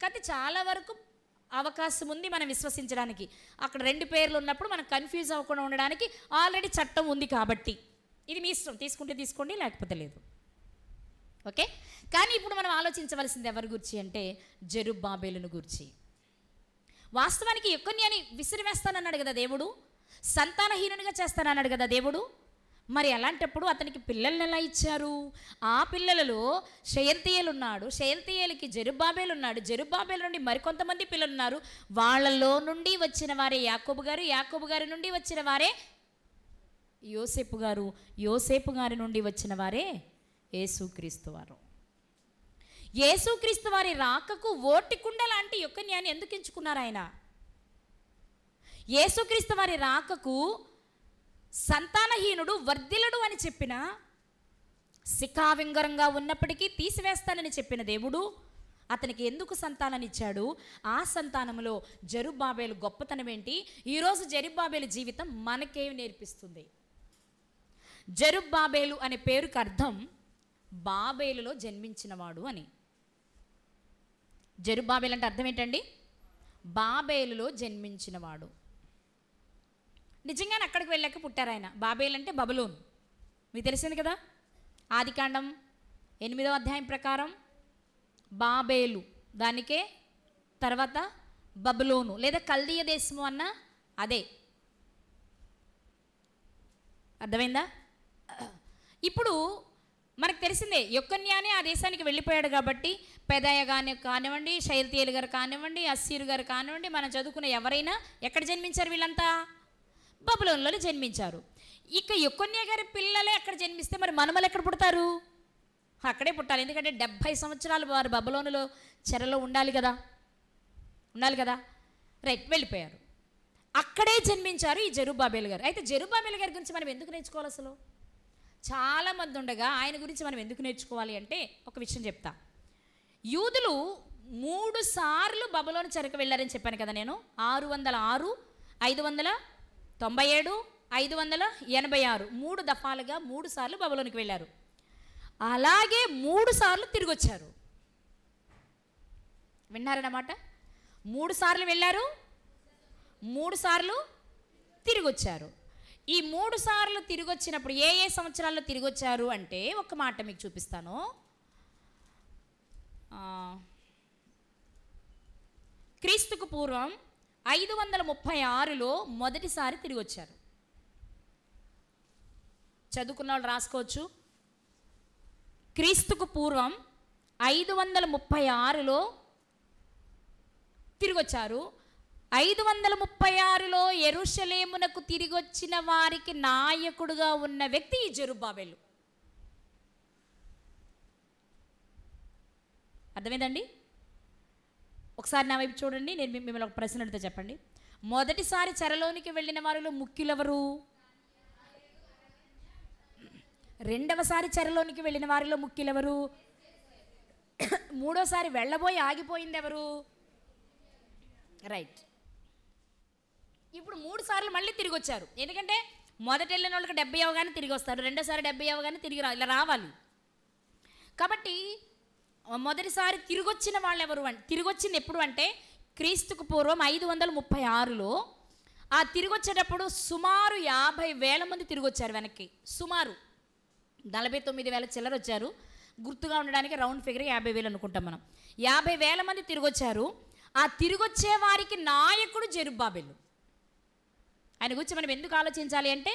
A: కానీ చాలా వరకు అవకాశం ఉంది మనం విశ్వసించడానికి. అక్కడ 2 పేర్లు ఉన్నప్పుడు మనం కన్ఫ్యూజ్ అవ్వకుండా ఉండడానికి ఆల్రెడీ చట్టం ఉంది కాబట్టి. ఇది మీ ఇష్టం, తీసుకుంటే తీసుకోండి, లేకపోతే లేదు. ఓకే. కానీ ఇప్పుడు మనం ఆలోచించవలసింది ఎవరి గురించి అంటే జెరుబ్బాబెలును గురించి. వాస్తవానికి యొకొన్యాని విసిరివేస్తానన్నాడు కదా దేవుడు, సంతానహీనునిగా చేస్తానన్నాడు కదా దేవుడు. మరి అలాంటప్పుడు అతనికి పిల్లల్ని ఎలా ఇచ్చారు? ఆ పిల్లలలో షయల్తీయేలు ఉన్నాడు, షయల్తీయేలుకి జెరుబ్బాబెలు ఉన్నాడు, జెరుబ్బాబెలు నుండి మరికొంతమంది పిల్లలు ఉన్నారు. వాళ్ళలో నుండి వచ్చిన వారే యాకోబు గారు, యాకోబు గారి నుండి వచ్చిన వారే యోసేపు గారు, యోసేపు గారి నుండి వచ్చిన వారే యేసుక్రీస్తు వారు. యేసుక్రీస్తు వారి రాకకు ఓటికుండ లాంటి యొకొన్యాన్ని ఎందుకు ఎంచుకున్నారు ఆయన? యేసుక్రీస్తు వారి రాకకు సంతానహీనుడు వర్ధిల్లుడు అని చెప్పిన, శిఖావింగరంగా ఉన్నప్పటికీ తీసివేస్తానని చెప్పిన దేవుడు అతనికి ఎందుకు సంతానాన్ని ఇచ్చాడు? ఆ సంతానంలో జెరుబ్బాబెలు గొప్పతనం ఏంటి? ఈరోజు జెరుబ్బాబెలు జీవితం మనకేమి నేర్పిస్తుంది? జెరుబ్బాబెలు అనే పేరుకి అర్థం బాబేలులో జన్మించినవాడు అని. జెరుబ్బాబెల్ అంటే అర్థం ఏంటండి? బాబేలులో జన్మించినవాడు. నిజంగానే అక్కడికి వెళ్ళాక పుట్టారు ఆయన. బాబేల్ అంటే బబులోను, మీకు తెలిసింది కదా. ఆదికాండం 8వ అధ్యాయం ప్రకారం బాబేలు, దానికే తర్వాత బబులోను లేదా కల్దీయ దేశము అన్న అదే. అర్థమైందా? ఇప్పుడు మనకు తెలిసిందే, యొక్కన్యానే ఆ దేశానికి వెళ్ళిపోయాడు కాబట్టి పెదాయ కానివ్వండి, షయల్తీయేలు గారు కానివ్వండి, అస్సీరు గారు కానివ్వండి, మనం చదువుకున్న ఎవరైనా ఎక్కడ జన్మించారు? వీళ్ళంతా బబులోనులోనే జన్మించారు. ఇక యొక్కన్య గారి పిల్లలే అక్కడ జన్మిస్తే మరి మనమలు ఎక్కడ పుడతారు? అక్కడే పుట్టాలి. ఎందుకంటే 70 సంవత్సరాలు వారు బబులోనులో చెరలో ఉండాలి కదా. రైట్, వెళ్ళిపోయారు. అక్కడే జన్మించారు ఈ జెరుబ్బాబెల్ గారు. అయితే జెరుబ్బాబెల్ గారి గురించి మనం ఎందుకు నేర్చుకోవాలి? అసలు చాలామంది ఉండగా ఆయన గురించి మనం ఎందుకు నేర్చుకోవాలి అంటే ఒక విషయం చెప్తా. యూదులు 3 సార్లు బబులోను చెరకు వెళ్ళారని చెప్పాను కదా నేను. 606, 597, 586, 3 దఫాలుగా 3 సార్లు బబులోనికి వెళ్ళారు. అలాగే 3 సార్లు తిరిగి వచ్చారు. విన్నారన్నమాట. 3 సార్లు వెళ్ళారు, 3 సార్లు తిరిగి వచ్చారు. ఈ 3 సార్లు తిరిగి వచ్చినప్పుడు ఏ సంవత్సరాల్లో తిరిగి వచ్చారు అంటే ఒక మాట మీకు చూపిస్తాను. క్రీస్తుకు పూర్వం 536లో మొదటిసారి తిరిగి వచ్చారు. చదువుకున్న వాళ్ళు రాసుకోవచ్చు. క్రీస్తుకు పూర్వం 536లో తిరిగి వచ్చారు. 536లో యెరూషలేమునకు తిరిగి వచ్చిన వారికి నాయకుడుగా ఉన్న వ్యక్తి ఈ జెరుబ్బాబెలు. అర్థమైందండి? ఒకసారి నా వైపు చూడండి. నేను మిమ్మల్ని ఒక ప్రశ్న అడిగితే చెప్పండి. మొదటిసారి చెరలోనికి వెళ్ళిన వారిలో ముఖ్యులెవరు? రెండవసారి చెరలోనికి వెళ్ళిన వారిలో ముఖ్యులెవరు? మూడోసారి వెళ్ళబోయి ఆగిపోయింది ఎవరు? రైట్. ఇప్పుడు 3 సార్లు మళ్ళీ తిరిగి వచ్చారు. ఎందుకంటే మొదట వెళ్ళిన వాళ్ళకి 70 అవగానే తిరిగి వస్తారు, రెండోసారి 70 అవగానే ఇలా రావాలి. కాబట్టి మొదటిసారి తిరిగి వచ్చిన వాళ్ళు ఎవరు అంటే, తిరిగి వచ్చింది ఎప్పుడు అంటే క్రీస్తుకు పూర్వం 536లో. ఆ తిరిగి వచ్చేటప్పుడు సుమారు 50,000 మంది తిరిగి వచ్చారు వెనక్కి. సుమారు 49,000 చిల్లర వచ్చారు. గుర్తుగా ఉండడానికి రౌండ్ ఫిగర్ 50,000 అనుకుంటాం మనం. 50,000 మంది తిరిగి వచ్చారు. ఆ తిరిగి వచ్చే వారికి నాయకుడు జెరుబ్బాబెలు. ఆయన గురించి మనం ఎందుకు ఆలోచించాలి అంటే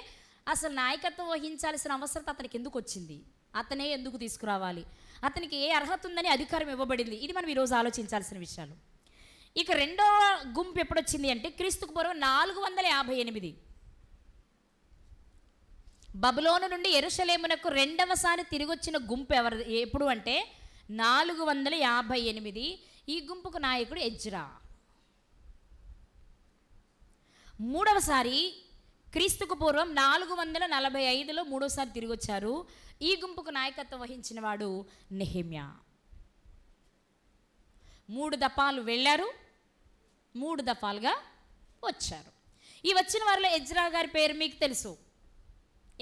A: అసలు నాయకత్వం వహించాల్సిన అవసరం అతనికి ఎందుకు వచ్చింది, అతనే ఎందుకు తీసుకురావాలి, అతనికి ఏ అర్హత ఉందని అధికారం ఇవ్వబడింది, ఇది మనం ఈరోజు ఆలోచించాల్సిన విషయాలు. ఇక రెండో గుంపు ఎప్పుడొచ్చింది అంటే క్రీస్తుకు పూర్వం 458 బబులోను నుండి యెరూషలేమునకు రెండవసారి తిరిగి వచ్చిన గుంపు ఎప్పుడు అంటే 458. ఈ గుంపుకు నాయకుడు ఎజ్రా. మూడవసారి క్రీస్తుకు పూర్వం 445లో మూడోసారి తిరిగి వచ్చారు. ఈ గుంపుకు నాయకత్వం వహించిన వాడు నెహెమ్యా. 3 దఫాలు వెళ్ళారు, 3 దఫాలుగా వచ్చారు. ఈ వచ్చిన వారిలో ఎజ్రా గారి పేరు మీకు తెలుసు.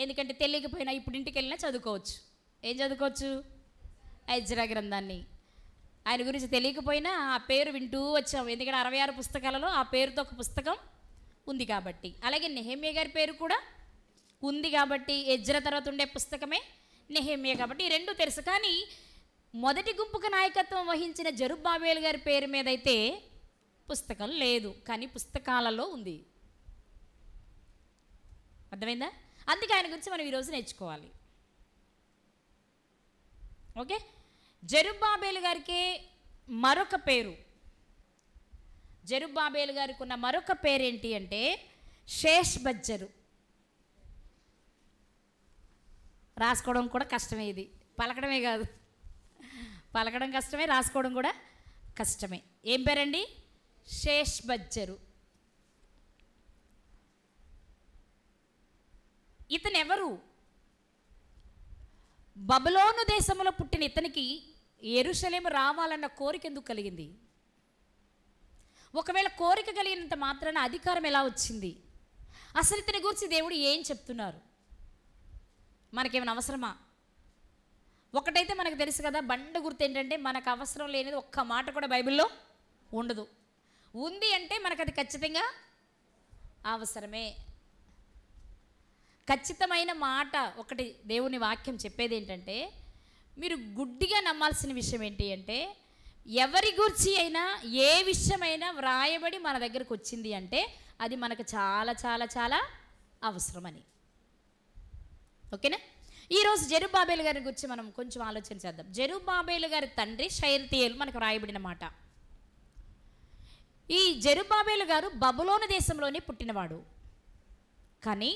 A: ఎందుకంటే తెలియకపోయినా ఇప్పుడు ఇంటికి వెళ్ళినా చదువుకోవచ్చు. ఏం చదువుకోవచ్చు? ఎజ్రా గ్రంథాన్ని. ఆయన గురించి తెలియకపోయినా ఆ పేరు వింటూ వచ్చాం. ఎందుకంటే 66 పుస్తకాలలో ఆ పేరుతో ఒక పుస్తకం ఉంది కాబట్టి. అలాగే నెహెమ్యా గారి పేరు కూడా ఉంది కాబట్టి ఎజ్రా తర్వాత ఉండే పుస్తకమే నెహెమ్యా కాబట్టి ఈ రెండు తెలుసు. కానీ మొదటి గుంపుకు నాయకత్వం వహించిన జెరుబ్బాబెల్ గారి పేరు మీద అయితే పుస్తకం లేదు, కానీ పుస్తకాలలో ఉంది. అర్థమైందా? అందుకే ఆయన గురించి మనం ఈరోజు నేర్చుకోవాలి. ఓకే. జెరుబ్బాబెల్ గారికి మరొక పేరు, జెరుబ్బాబెల్ గారికి ఉన్న మరొక పేరేంటి అంటే షేష్బజ్జరు. రాసుకోవడం కూడా కష్టమే, ఇది పలకడమే కాదు, పలకడం కష్టమే, రాసుకోవడం కూడా కష్టమే. ఏం పేరండి? షేష్బజ్జరు. ఇతను ఎవరు? బబులోను దేశంలో పుట్టిన ఇతనికి యెరూషలేము రావాలన్న కోరిక ఎందుకు కలిగింది? ఒకవేళ కోరిక కలిగినంత మాత్రాన అధికారం ఎలా వచ్చింది? అసలు ఇతని గురించి దేవుడు ఏం చెప్తున్నారు? మనకేమైనా అవసరమా? ఒకటైతే మనకు తెలుసు కదా, బండ గుర్తు ఏంటంటే మనకు అవసరం లేనిది ఒక్క మాట కూడా బైబిల్లో ఉండదు. ఉంది అంటే మనకు అది ఖచ్చితంగా అవసరమే. ఖచ్చితమైన మాట ఒకటి దేవుని వాక్యం చెప్పేది ఏంటంటే, మీరు గుడ్డిగా నమ్మాల్సిన విషయం ఏంటి అంటే, ఎవరి గురించి అయినా ఏ విషయమైనా వ్రాయబడి మన దగ్గరకు వచ్చింది అంటే అది మనకు చాలా చాలా చాలా అవసరమని. ఓకేనా? ఈరోజు జెరుబ్బాబేలు గారి గురించి మనం కొంచెం ఆలోచన చేద్దాం. జెరుబ్బాబేలు గారి తండ్రి షయల్తీయేలు మనకు రాయబడిన మాట. ఈ జెరుబ్బాబేలు గారు బబులోను దేశంలోనే పుట్టినవాడు. కానీ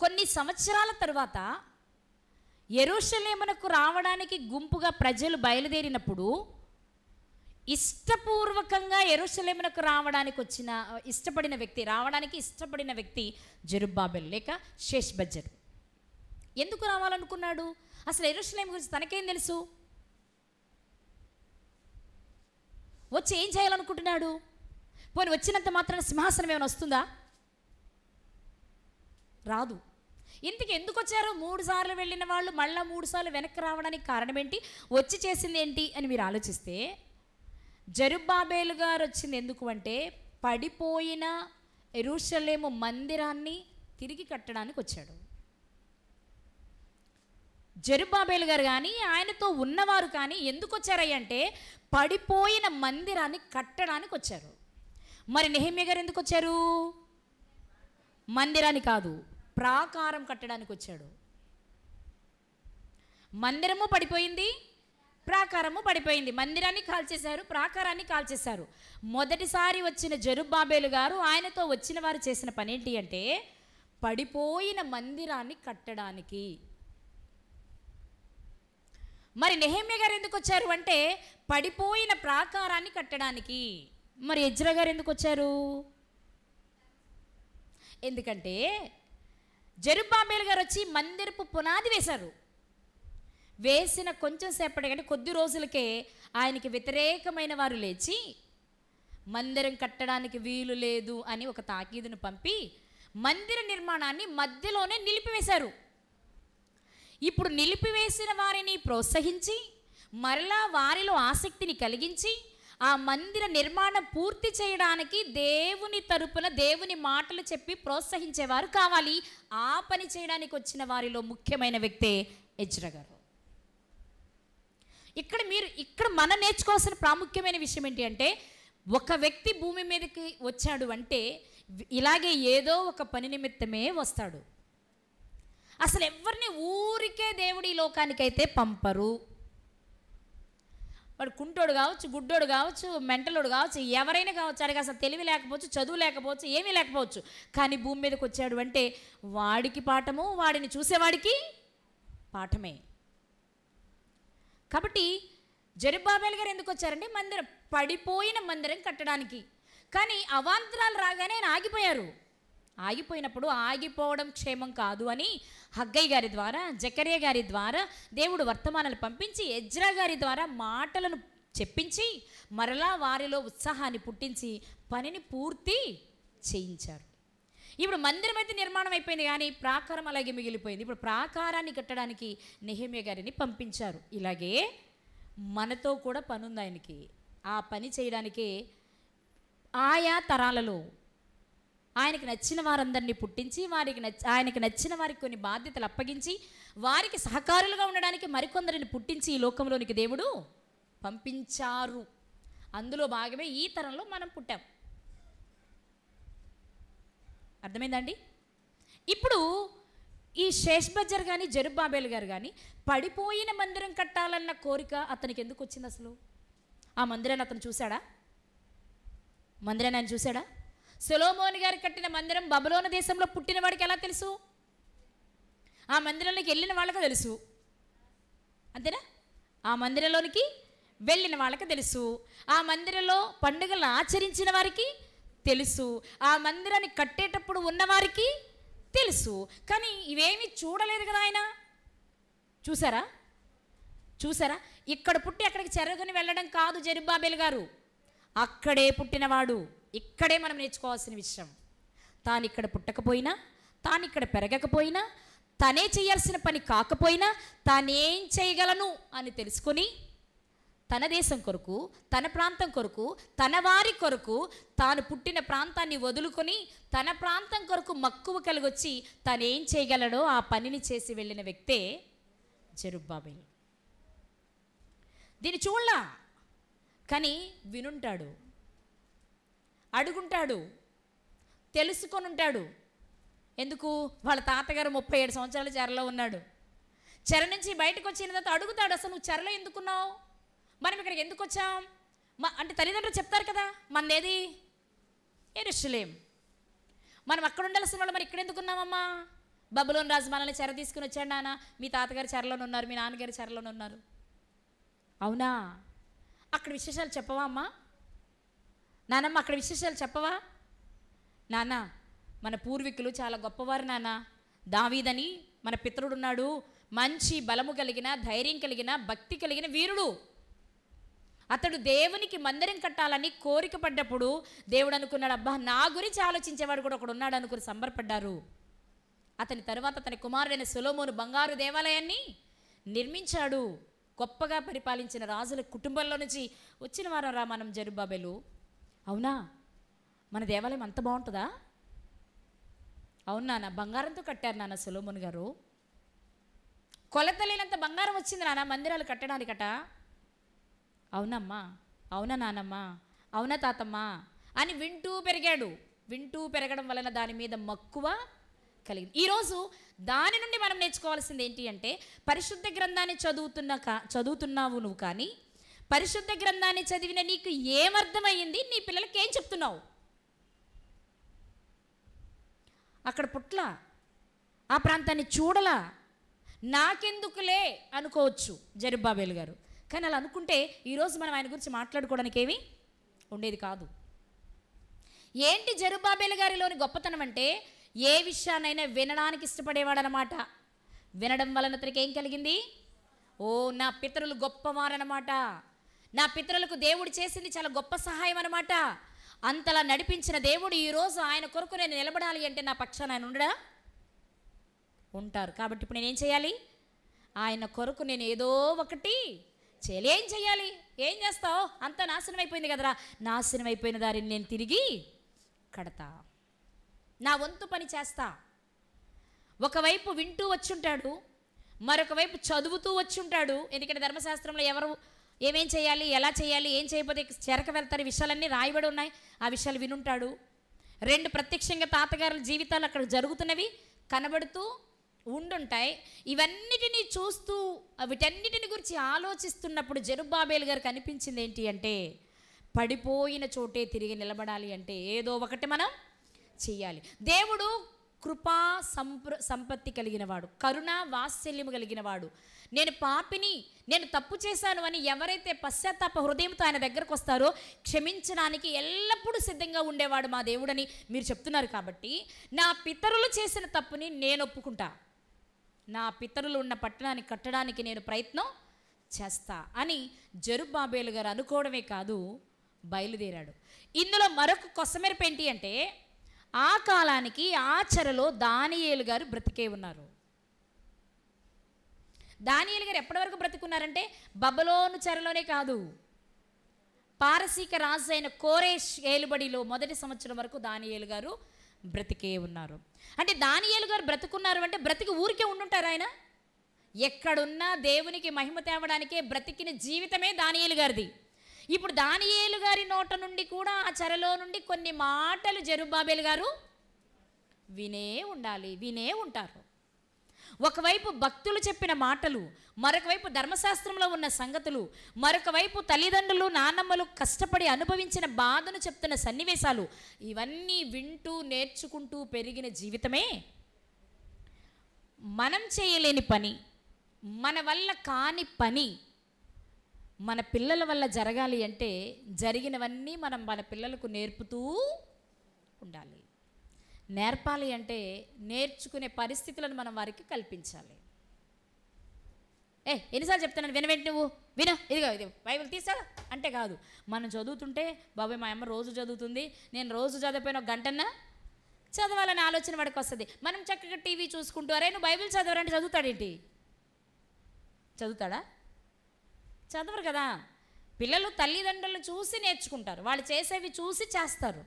A: కొన్ని సంవత్సరాల తరువాత యెరూషలేమునకు రావడానికి గుంపుగా ప్రజలు బయలుదేరినప్పుడు ఇష్టపూర్వకంగా యెరూషలేమునకు రావడానికి ఇష్టపడిన వ్యక్తి జెరుబ్బాబెల్ లేక షేష్బజ్జర్. ఎందుకు రావాలనుకున్నాడు? అసలు యెరూషలేము గురించి తనకేం తెలుసు? వచ్చి ఏం చేయాలనుకుంటున్నాడు? పోనీ వచ్చినంత మాత్రాన సింహాసనం ఏమైనా వస్తుందా? రాదు. ఇంతకు ఎందుకు వచ్చారు? 3 సార్లు వెళ్ళిన వాళ్ళు మళ్ళీ 3 సార్లు వెనక్కి రావడానికి కారణం ఏంటి? వచ్చి చేసింది ఏంటి అని మీరు ఆలోచిస్తే, జెరుబ్బాబేలు గారు వచ్చింది ఎందుకు అంటే పడిపోయిన యెరూషలేము మందిరాన్ని తిరిగి కట్టడానికి వచ్చాడు. జెరుబ్బాబేలు గారు కానీ ఆయనతో ఉన్నవారు కానీ ఎందుకు వచ్చారయ్య అంటే పడిపోయిన మందిరాన్ని కట్టడానికి వచ్చారు. మరి నెహెమ్యా గారు ఎందుకు వచ్చారు? మందిరాన్ని కాదు, ప్రాకారం కట్టడానికి వచ్చాడు. మందిరము పడిపోయింది, ప్రాకారము పడిపోయింది. మందిరాన్ని కాల్చేశారు, ప్రాకారాన్ని కాల్చేశారు. మొదటిసారి వచ్చిన జెరుబ్బాబేలు గారు ఆయనతో వచ్చిన వారు చేసిన పని ఏంటి అంటే పడిపోయిన మందిరాన్ని కట్టడానికి. మరి నెహెమ్యా గారు ఎందుకు వచ్చారు అంటే పడిపోయిన ప్రాకారాన్ని కట్టడానికి. మరి ఎజ్రా గారు ఎందుకు వచ్చారు? ఎందుకంటే జెరుబ్బాబేలు గారు వచ్చి మందిరపు పునాది వేశారు. వేసిన కొంచెం సేపటి కంటే కొద్ది రోజులకే ఆయనకి వ్యతిరేకమైన వారు లేచి మందిరం కట్టడానికి వీలు లేదు అని ఒక తాకీదును పంపి మందిర నిర్మాణాన్ని మధ్యలోనే నిలిపివేశారు. ఇప్పుడు నిలిపివేసిన వారిని ప్రోత్సహించి మరలా వారిలో ఆసక్తిని కలిగించి ఆ మందిర నిర్మాణం పూర్తి చేయడానికి దేవుని తరపున దేవుని మాటలు చెప్పి ప్రోత్సహించేవారు కావాలి. ఆ పని చేయడానికి వచ్చిన వారిలో ముఖ్యమైన వ్యక్తే ఎజ్రా గారు. ఇక్కడ మనం నేర్చుకోవాల్సిన ప్రాముఖ్యమైన విషయం ఏంటి అంటే ఒక వ్యక్తి భూమి మీదకి వచ్చాడు అంటే ఇలాగే ఏదో ఒక పని నిమిత్తమే వస్తాడు. అసలు ఎవరిని ఊరికే దేవుడి లోకానికైతే పంపరు. వాడు కుంటోడు కావచ్చు, గుడ్డోడు కావచ్చు, మెంటలోడు కావచ్చు, ఎవరైనా కావచ్చు, అడిగి అసలు తెలివి లేకపోవచ్చు, చదువు లేకపోవచ్చు, ఏమీ లేకపోవచ్చు, కానీ భూమి మీదకి వచ్చాడు అంటే వాడికి పాఠము, వాడిని చూసేవాడికి పాఠమే. కాబట్టి జెరుబ్బాబేలు గారు ఎందుకు వచ్చారంటే మందిరం పడిపోయిన మందిరం కట్టడానికి. కానీ అవాంతరాలు రాగానే ఆయన ఆగిపోయారు. ఆగిపోయినప్పుడు ఆగిపోవడం క్షేమం కాదు అని హగ్గై గారి ద్వారా, జకర్యా గారి ద్వారా దేవుడు వర్తమానాలు పంపించి ఎజ్రా గారి ద్వారా మాటలను చెప్పించి మరలా వారిలో ఉత్సాహాన్ని పుట్టించి పనిని పూర్తి చేయించారు. ఇప్పుడు మందిరం అయితే నిర్మాణం అయిపోయింది, కానీ ప్రాకారం అలాగే మిగిలిపోయింది. ఇప్పుడు ప్రాకారాన్ని కట్టడానికి నెహెమ్యా గారిని పంపించారు. ఇలాగే మనతో కూడా పని ఉంది ఆయనకి. ఆ పని చేయడానికి ఆయా తరాలలో ఆయనకి నచ్చిన వారందరినీ పుట్టించి ఆయనకి నచ్చిన వారికి కొన్ని బాధ్యతలు అప్పగించి వారికి సహకారులుగా ఉండడానికి మరికొందరిని పుట్టించి ఈ లోకంలోనికి దేవుడు పంపించారు. అందులో భాగమే ఈ తరంలో మనం పుట్టాం. అర్థమైందండి? ఇప్పుడు ఈ షేష్బజ్జర్ కానీ జెరుబ్బాబేలు గారు కానీ పడిపోయిన మందిరం కట్టాలన్న కోరిక అతనికి ఎందుకు వచ్చింది? అసలు ఆ మందిరాన్ని అతను చూశాడా? మందిరాన్ని ఆయన చూశాడా? సొలొమోను గారు కట్టిన మందిరం బబులోను దేశంలో పుట్టిన వాడికి ఎలా తెలుసు? ఆ మందిరంలోకి వెళ్ళిన వాళ్ళకి తెలుసు, అంతేనా? ఆ మందిరంలోనికి వెళ్ళిన వాళ్ళకి తెలుసు, ఆ మందిరంలో పండుగలను ఆచరించిన వారికి తెలుసు, ఆ మందిరాన్ని కట్టేటప్పుడు ఉన్నవారికి తెలుసు. కానీ ఇవేమీ చూడలేదు కదా ఆయన. చూసారా? ఇక్కడ పుట్టి అక్కడికి చెరగని వెళ్ళడం కాదు జెరుబ్బాబేలు గారు. అక్కడే పుట్టినవాడు. ఇక్కడే మనం నేర్చుకోవాల్సిన విషయం. తాను ఇక్కడ పుట్టకపోయినా, తాను ఇక్కడ పెరగకపోయినా, తనే చేయాల్సిన పని కాకపోయినా తానేం చేయగలను అని తెలుసుకొని తన దేశం కొరకు, తన ప్రాంతం కొరకు, తన వారి కొరకు తాను పుట్టిన ప్రాంతాన్ని వదులుకొని తన ప్రాంతం కొరకు మక్కువ కలిగొచ్చి తానేం చేయగలడో ఆ పనిని చేసి వెళ్ళిన వ్యక్తే జెరుబ్బాబెలు. దీన్ని చూడలా, కానీ వినుంటాడు, అడుగుంటాడు, తెలుసుకొని ఉంటాడు. ఎందుకు? వాళ్ళ తాతగారు 37 సంవత్సరాల చెరలో ఉన్నాడు. చెర నుంచి బయటకు వచ్చిన తర్వాత అడుగుతాడు, అసలు నువ్వు చెరలో ఎందుకున్నావు, మనం ఇక్కడికి ఎందుకు వచ్చాం? అంటే తల్లిదండ్రులు చెప్తారు కదా, మనది యెరూషలేం, మనం అక్కడ ఉండాల్సిన వాళ్ళు, మరి ఇక్కడ ఎందుకున్నామమ్మా? బబులోను రాజు మనల్ని చెర తీసుకుని వచ్చాడు నాన్న, మీ తాతగారు చెరలోనే ఉన్నారు, మీ నాన్నగారు చెరలోనే ఉన్నారు. అవునా? అక్కడ విశేషాలు చెప్పవా అమ్మా? నానమ్మ అక్కడ విశేషాలు చెప్పవా? నాన్న మన పూర్వీకులు చాలా గొప్పవారు నాన్న, దావీదని మన పితరుడు ఉన్నాడు, మంచి బలము కలిగిన, ధైర్యం కలిగిన, భక్తి కలిగిన వీరుడు. అతడు దేవునికి మందిరం కట్టాలని కోరిక పడ్డప్పుడు దేవుడు అనుకున్నాడు, అబ్బా నా గురించి ఆలోచించేవాడు కూడా ఒకడు ఉన్నాడు అనుకుని సంబరపడ్డారు. అతని తర్వాత తన కుమారుడైన సొలొమోను బంగారు దేవాలయాన్ని నిర్మించాడు. గొప్పగా పరిపాలించిన రాజుల కుటుంబంలో నుంచి వచ్చిన వారం రా మనం జెరుబ్బాబెలు. అవునా? మన దేవాలయం అంత బాగుంటుందా? అవును నాన్న, బంగారంతో కట్టారు నాన్న సొలొమోను గారు, కొలతలేనంత బంగారం వచ్చింది నాన్న మందిరాలు కట్టడానికట. అవునమ్మా, అవునా నానమ్మ, అవునా తాతమ్మ అని వింటూ పెరిగాడు. వింటూ పెరగడం వలన దాని మీద మక్కువ కలిగింది. ఈరోజు దాని నుండి మనం నేర్చుకోవాల్సింది ఏంటి అంటే, పరిశుద్ధ గ్రంథాన్ని చదువుతున్నావు నువ్వు, కానీ పరిశుద్ధ గ్రంథాన్ని చదివిన నీకు ఏమర్థమయ్యింది, నీ పిల్లలకి ఏం చెప్తున్నావు? అక్కడ పుట్ల ఆ ప్రాంతాన్ని చూడలా, నాకెందుకులే అనుకోవచ్చు జెరుబ్బాబెలు గారు. కానీ అలా అనుకుంటే ఈరోజు మనం ఆయన గురించి మాట్లాడుకోవడానికి ఏమీ ఉండేది కాదు. ఏంటి జెరుబ్బాబెలు గారిలోని గొప్పతనం అంటే, ఏ విషయాన్నైనా వినడానికి ఇష్టపడేవాడనమాట. వినడం వలన అతనికి ఏం కలిగింది? ఓ నా పితరులు గొప్పవారనమాట, నా పితరులకు దేవుడు చేసింది చాలా గొప్ప సహాయం అనమాట. అంతలా నడిపించిన దేవుడు ఈరోజు ఆయన కొరకు నేను నిలబడాలి అంటే నా పక్షాన ఆయన ఉండడా? ఉంటారు. కాబట్టి ఇప్పుడు నేనేం చేయాలి? ఆయన కొరకు నేను ఏదో ఒకటి చేయాలి. ఏం చేయాలి? ఏం చేస్తావు? అంతా నాశనం అయిపోయింది కదరా, నాశనం అయిపోయిన దారిని నేను తిరిగి కడతా, నా వంతు పని చేస్తా. ఒకవైపు వింటూ వచ్చుంటాడు, మరొక వైపు చదువుతూ వచ్చుంటాడు. ఎందుకంటే ధర్మశాస్త్రంలో ఎవరు ఏమేం చేయాలి, ఎలా చేయాలి, ఏం చేయకపోతే చెరక వెళ్తారు, విషయాలన్నీ రాయబడి ఉన్నాయి. ఆ విషయాలు వినుంటాడు. 2 ప్రత్యక్షంగా తాతగారుల జీవితాలు అక్కడ జరుగుతున్నవి కనబడుతూ ఉండుంటాయి. ఇవన్నిటినీ చూస్తూ వీటన్నిటిని గురించి ఆలోచిస్తున్నప్పుడు జెరుబ్బాబెలు గారికి అనిపించింది ఏంటి అంటే, పడిపోయిన చోటే తిరిగి నిలబడాలి అంటే ఏదో ఒకటి మనం చెయ్యాలి. దేవుడు కృపా సంపత్తి కలిగిన వాడు, కరుణ వాత్సల్యము కలిగిన వాడు. నేను పాపిని, నేను తప్పు చేశాను అని ఎవరైతే పశ్చాత్తాప హృదయంతో ఆయన దగ్గరకు వస్తారో క్షమించడానికి ఎల్లప్పుడూ సిద్ధంగా ఉండేవాడు మా దేవుడని మీరు చెప్తున్నారు. కాబట్టి నా పితరులు చేసిన తప్పుని నేను ఒప్పుకుంటా, నా పితరులు ఉన్న పట్టణాన్ని కట్టడానికి నేను ప్రయత్నం చేస్తా అని జెరుబ్బాబెలు గారు అనుకోవడమే కాదు, బయలుదేరాడు. ఇందులో మరొక కొసమెరుపు ఏంటి అంటే, ఆ కాలానికి ఆ చెరలో దానియేలు గారు బ్రతికే ఉన్నారు. దానియేలు గారు ఎప్పటి వరకు బ్రతికున్నారంటే, బబులోను చెరలోనే కాదు, పారసీక రాజు అయిన కోరేష్ ఏలుబడిలో మొదటి సంవత్సరం వరకు దానియేలు గారు బ్రతికే ఉన్నారు. అంటే దానియేలు గారు బ్రతుకున్నారు అంటే బ్రతికి ఊరికే ఉండుంటారు. ఆయన ఎక్కడున్నా దేవునికి మహిమ తేవడానికే బ్రతికిన జీవితమే దానియేలు గారిది. ఇప్పుడు దానియేలు గారి నోట నుండి కూడా ఆ చెరలో నుండి కొన్ని మాటలు జెరుబ్బాబెలు గారు వినే ఉండాలి, వినే ఉంటారు. ఒకవైపు భక్తులు చెప్పిన మాటలు, మరొక వైపు ధర్మశాస్త్రంలో ఉన్న సంగతులు, మరొక వైపు తల్లిదండ్రులు నాన్నమ్మలు కష్టపడి అనుభవించిన బాధను చెప్తున్న సన్నివేశాలు, ఇవన్నీ వింటూ నేర్చుకుంటూ పెరిగిన జీవితమే. మనం చేయలేని పని, మన వల్ల కాని పని మన పిల్లల వల్ల జరగాలి అంటే జరిగినవన్నీ మనం మన పిల్లలకు నేర్పుతూ ఉండాలి. నేర్పాలి అంటే నేర్చుకునే పరిస్థితులను మనం వారికి కల్పించాలి. ఎన్నిసార్లు చెప్తున్నాను వినవేంటి నువ్వు, విను, ఇదిగో ఇది బైబిల్ తీసా అంటే కాదు. మనం చదువుతుంటే బాబాయ్ మా అమ్మ రోజు చదువుతుంది, నేను రోజు చదివిపోయిన 1 గంటన్నా చదవాలనే ఆలోచన వాడికి వస్తుంది. మనం చక్కగా టీవీ చూసుకుంటూ అరే నువ్వు బైబిల్ చదవరంటే చదువుతాడేంటి? చదువుతాడా? చదవరు కదా. పిల్లలు తల్లిదండ్రులను చూసి నేర్చుకుంటారు, వాళ్ళు చేసేవి చూసి చేస్తారు.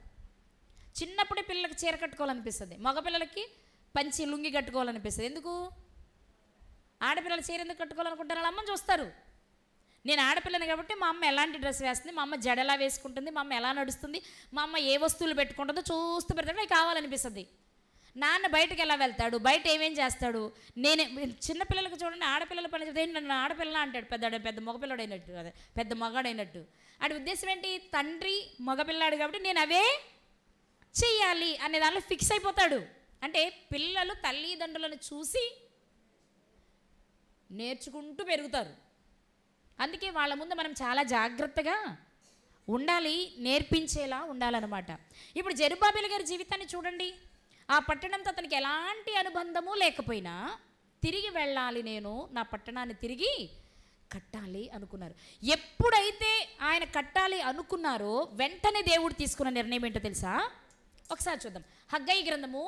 A: చిన్నప్పుడే పిల్లలకి చీర కట్టుకోవాలనిపిస్తుంది, మగపిల్లలకి పంచి లుంగి కట్టుకోవాలనిపిస్తుంది. ఎందుకు? ఆడపిల్లల చీర ఎందుకు కట్టుకోవాలనుకుంటారు? వాళ్ళ అమ్మని చూస్తారు. నేను ఆడపిల్లని కాబట్టి మా అమ్మ ఎలాంటి డ్రెస్ వేస్తుంది, మా అమ్మ జడ ఎలా వేసుకుంటుంది, మా అమ్మ ఎలా నడుస్తుంది, మా అమ్మ ఏ వస్తువులు పెట్టుకుంటుందో చూస్తూ పెడతాడు, నాకు కావాలనిపిస్తుంది. నాన్న బయటకు ఎలా వెళ్తాడు, బయట ఏమేం చేస్తాడు. నేనే చిన్నపిల్లలకు చూడండి, ఆడపిల్లల పని చెప్తే నన్ను ఆడపిల్ల అంటాడు, పెద్ద మగపిల్లడు అయినట్టు, అదే పెద్ద మగాడైనట్టు. ఆడి ఉద్దేశం ఏంటి? తండ్రి మగపిల్లాడు కాబట్టి నేను అవే చెయ్యాలి అనే దానిలో ఫిక్స్ అయిపోతాడు. అంటే పిల్లలు తల్లిదండ్రులను చూసి నేర్చుకుంటూ పెరుగుతారు. అందుకే వాళ్ళ ముందు మనం చాలా జాగ్రత్తగా ఉండాలి, నేర్పించేలా ఉండాలన్నమాట. ఇప్పుడు జెరుబ్బాబెలు గారి జీవితాన్ని చూడండి. ఆ పట్టణంతో అతనికి ఎలాంటి అనుబంధము లేకపోయినా తిరిగి వెళ్ళాలి, నేను నా పట్టణాన్ని తిరిగి కట్టాలి అనుకున్నారు. ఎప్పుడైతే ఆయన కట్టాలి అనుకున్నారో వెంటనే దేవుడు తీసుకున్న నిర్ణయం ఏంటో తెలుసా? ఒకసారి చూద్దాం. హగ్గయి గ్రంథము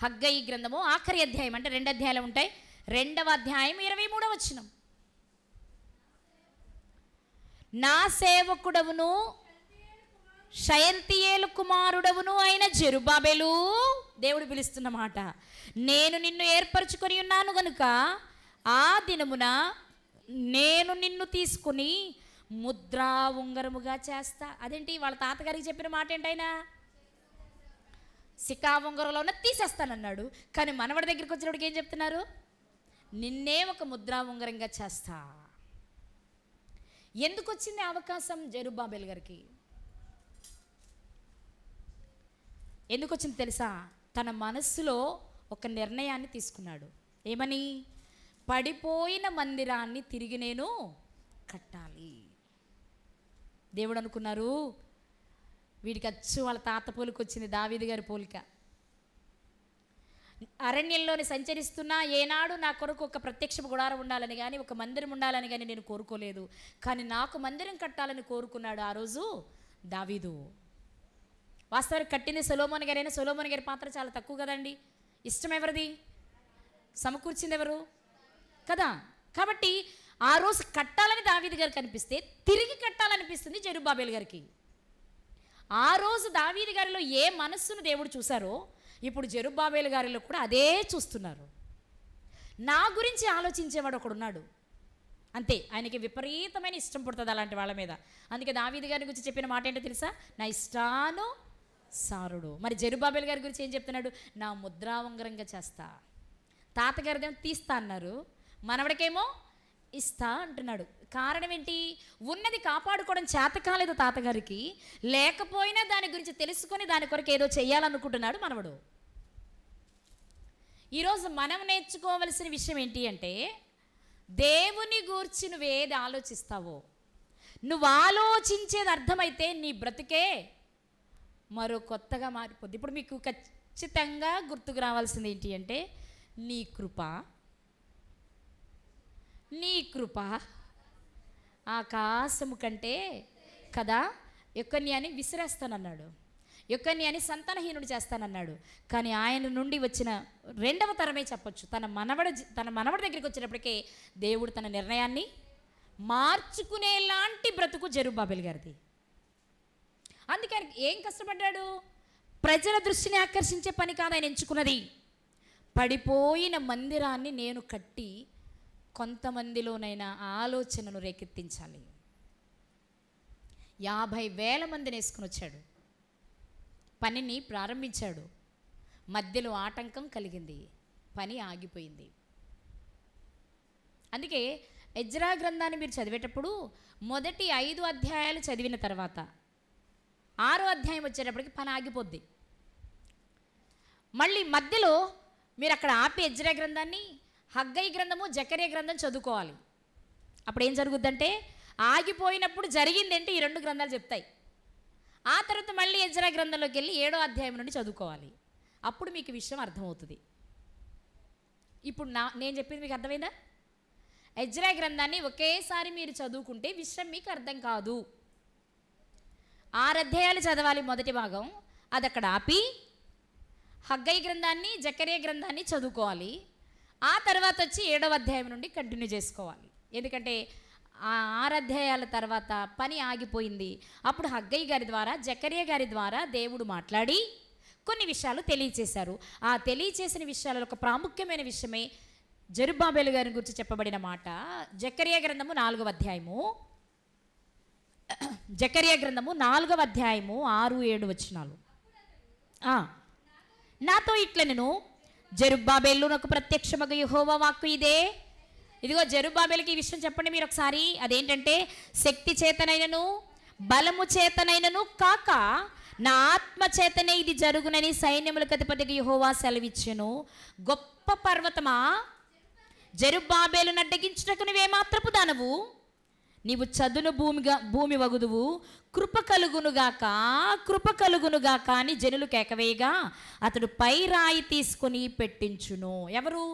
A: 2వ ఆఖరి అధ్యాయం, అంటే 2 అధ్యాయాలు ఉంటాయి. 2వ అధ్యాయం 23వ వచనం. నా సేవకుడవును షయల్తీయేలు కుమారుడవును అయిన జెరుబ్బాబెలు, దేవుడు పిలుస్తున్న మాట, నేను నిన్ను ఏర్పరచుకొని ఉన్నాను గనుక ఆ దినమున నేను నిన్ను తీసుకుని ముద్రా ఉంగరముగా చేస్తా. అదేంటి? వాళ్ళ తాతగారికి చెప్పిన మాట ఏంటైనా సికా ఉంగరంలో ఉన్న తీసేస్తానన్నాడు. కానీ మనవడి దగ్గరికి వచ్చినప్పటికి ఏం చెప్తున్నారు? నిన్నే ఒక ముద్రా ఉంగరంగా చేస్తా. ఎందుకు వచ్చింది అవకాశం జెరుబ్బాబెలు గారికి? ఎందుకు వచ్చింది తెలుసా? తన మనస్సులో ఒక నిర్ణయాన్ని తీసుకున్నాడు. ఏమని? పడిపోయిన మందిరాన్ని తిరిగి నేను కట్టాలి. దేవుడు అనుకున్నారు, వీడికి అచ్చు వాళ్ళ తాత పోలిక వచ్చింది, దావీదు గారి పోలిక. అరణ్యంలోని సంచరిస్తున్నా ఏనాడు నా కొరకు ఒక ప్రత్యక్ష గుడారం ఉండాలని కానీ, ఒక మందిరం ఉండాలని కానీ నేను కోరుకోలేదు. కానీ నాకు మందిరం కట్టాలని కోరుకున్నాడు ఆ రోజు దావీదు. వాస్తవానికి కట్టింది సొలొమోను గారైనా సొలొమోను గారి పాత్ర చాలా తక్కువ కదండి. ఇష్టం ఎవరిది? సమకూర్చింది ఎవరు కదా. కాబట్టి ఆ రోజు కట్టాలని దావీదు గారికి అనిపిస్తే తిరిగి కట్టాలనిపిస్తుంది జెరుబ్బాబెలు గారికి. ఆ రోజు దావీదు గారిలో ఏ మనస్సును దేవుడు చూశారో ఇప్పుడు జెరుబ్బాబెలు గారిలో కూడా అదే చూస్తున్నారు. నా గురించి ఆలోచించేవాడు ఒకడున్నాడు, అంతే. ఆయనకి విపరీతమైన ఇష్టం పుడుతుంది అలాంటి వాళ్ళ మీద. అందుకే దావీదు గారి గురించి చెప్పిన మాట ఏంటో తెలుసా? నా ఇష్టానుసారుడు. మరి జెరుబ్బాబెలు గారి గురించి ఏం చెప్తున్నాడు? నా ముద్రా ఉంగరంగా చేస్తా. తాతగారిదేమో తీస్తా అన్నారు, మనవడికేమో ఇస్తా అంటున్నాడు. కారణం ఏంటి? ఉన్నది కాపాడుకోవడం చేత కాలేదు తాతగారికి, లేకపోయినా దాని గురించి తెలుసుకొని దాని కొరకు ఏదో చెయ్యాలనుకుంటున్నాడు మనవడు. ఈరోజు మనం నేర్చుకోవలసిన విషయం ఏంటి అంటే, దేవుని గూర్చి నువ్వేది ఆలోచిస్తావో, నువ్వు ఆలోచించేది అర్థమైతే నీ బ్రతుకే మరో కొత్తగా మారిపోద్ది. ఇప్పుడు మీకు ఖచ్చితంగా గుర్తుకు రావాల్సింది ఏంటి అంటే, నీ కృప ఆకాశము కంటే కదా. యొక్కన్యాన్ని విసిరేస్తానన్నాడు, యొక్కన్యాన్ని సంతానహీనుడు చేస్తానన్నాడు. కానీ ఆయన నుండి వచ్చిన 2వ తరమే చెప్పొచ్చు, తన మనవడి దగ్గరికి వచ్చినప్పటికే దేవుడు తన నిర్ణయాన్ని మార్చుకునేలాంటి బ్రతుకు జెరుబ్బాబెలు గారిది. అందుకే ఏం కష్టపడ్డాడు? ప్రజల దృష్టిని ఆకర్షించే పని కాదు ఆయన ఎంచుకున్నది. పడిపోయిన మందిరాన్ని నేను కట్టి కొంతమందిలోనైనా ఆలోచనను రేకెత్తించాలి. 50,000 మందిని వేసుకుని వచ్చాడు, పనిని ప్రారంభించాడు. మధ్యలో ఆటంకం కలిగింది, పని ఆగిపోయింది. అందుకే ఎజ్రా గ్రంథాన్ని మీరు చదివేటప్పుడు మొదటి 5 అధ్యాయాలు చదివిన తర్వాత 6వ అధ్యాయం వచ్చేటప్పటికి పని ఆగిపోద్ది. మళ్ళీ మధ్యలో మీరు అక్కడ ఆపి ఎజ్రా గ్రంథాన్ని, హగ్గయి గ్రంథము, జకర్యా గ్రంథం చదువుకోవాలి. అప్పుడు ఏం జరుగుద్దంటే, ఆగిపోయినప్పుడు జరిగింది ఏంటి ఈ 2 గ్రంథాలు చెప్తాయి. ఆ తర్వాత మళ్ళీ ఎజ్రా గ్రంథంలోకి వెళ్ళి 7వ అధ్యాయం నుండి చదువుకోవాలి. అప్పుడు మీకు విషయం అర్థమవుతుంది. ఇప్పుడు నేను చెప్పింది మీకు అర్థమైందా? ఎజ్రా గ్రంథాన్ని ఒకేసారి మీరు చదువుకుంటే విషయం మీకు అర్థం కాదు. 6 అధ్యాయాలు చదవాలి మొదటి భాగం, అది అక్కడ ఆపి హగ్గయి గ్రంథాన్ని జకరియా గ్రంథాన్ని చదువుకోవాలి. ఆ తర్వాత వచ్చి 7వ అధ్యాయం నుండి కంటిన్యూ చేసుకోవాలి. ఎందుకంటే ఆ 6 అధ్యాయాల తర్వాత పని ఆగిపోయింది. అప్పుడు హగ్గయి గారి ద్వారా జకరియా గారి ద్వారా దేవుడు మాట్లాడి కొన్ని విషయాలు తెలియచేశారు. ఆ తెలియచేసిన విషయాలలో ఒక ప్రాముఖ్యమైన విషయమే జెరుబ్బాబెలు గారి గురించి చెప్పబడిన మాట. జకరియా గ్రంథము 4వ అధ్యాయము, జకరియా గ్రంథము 4వ అధ్యాయము 6-7 వచనాలు. నాతో ఇట్లనెను, జెరుబ్బాబెలు నాకు ప్రత్యక్షమగు యెహోవా వాక్కు ఇదే. ఇదిగో జెరుబ్బాబెలుకి ఈ విషయం చెప్పండి మీరు ఒకసారి. అదేంటంటే, శక్తి చేతనైనను బలము చేతనైనను కాక నా ఆత్మ చేతనే ఇది జరుగునని సైన్యములకు అధిపతికి యెహోవా సెలవిచ్చెను. గొప్ప పర్వతమా, జెరుబ్బాబెలును అడ్డగించుటకు నువ్వేమాత్రపు దానవు? నీవు చదును భూమి వగుదువు. కృప కలుగునుగాక, కృప కలుగునుగాక అని జనులు కేకవేయగా అతడు పై రాయి తీసుకొని పెట్టించును. ఎవరు?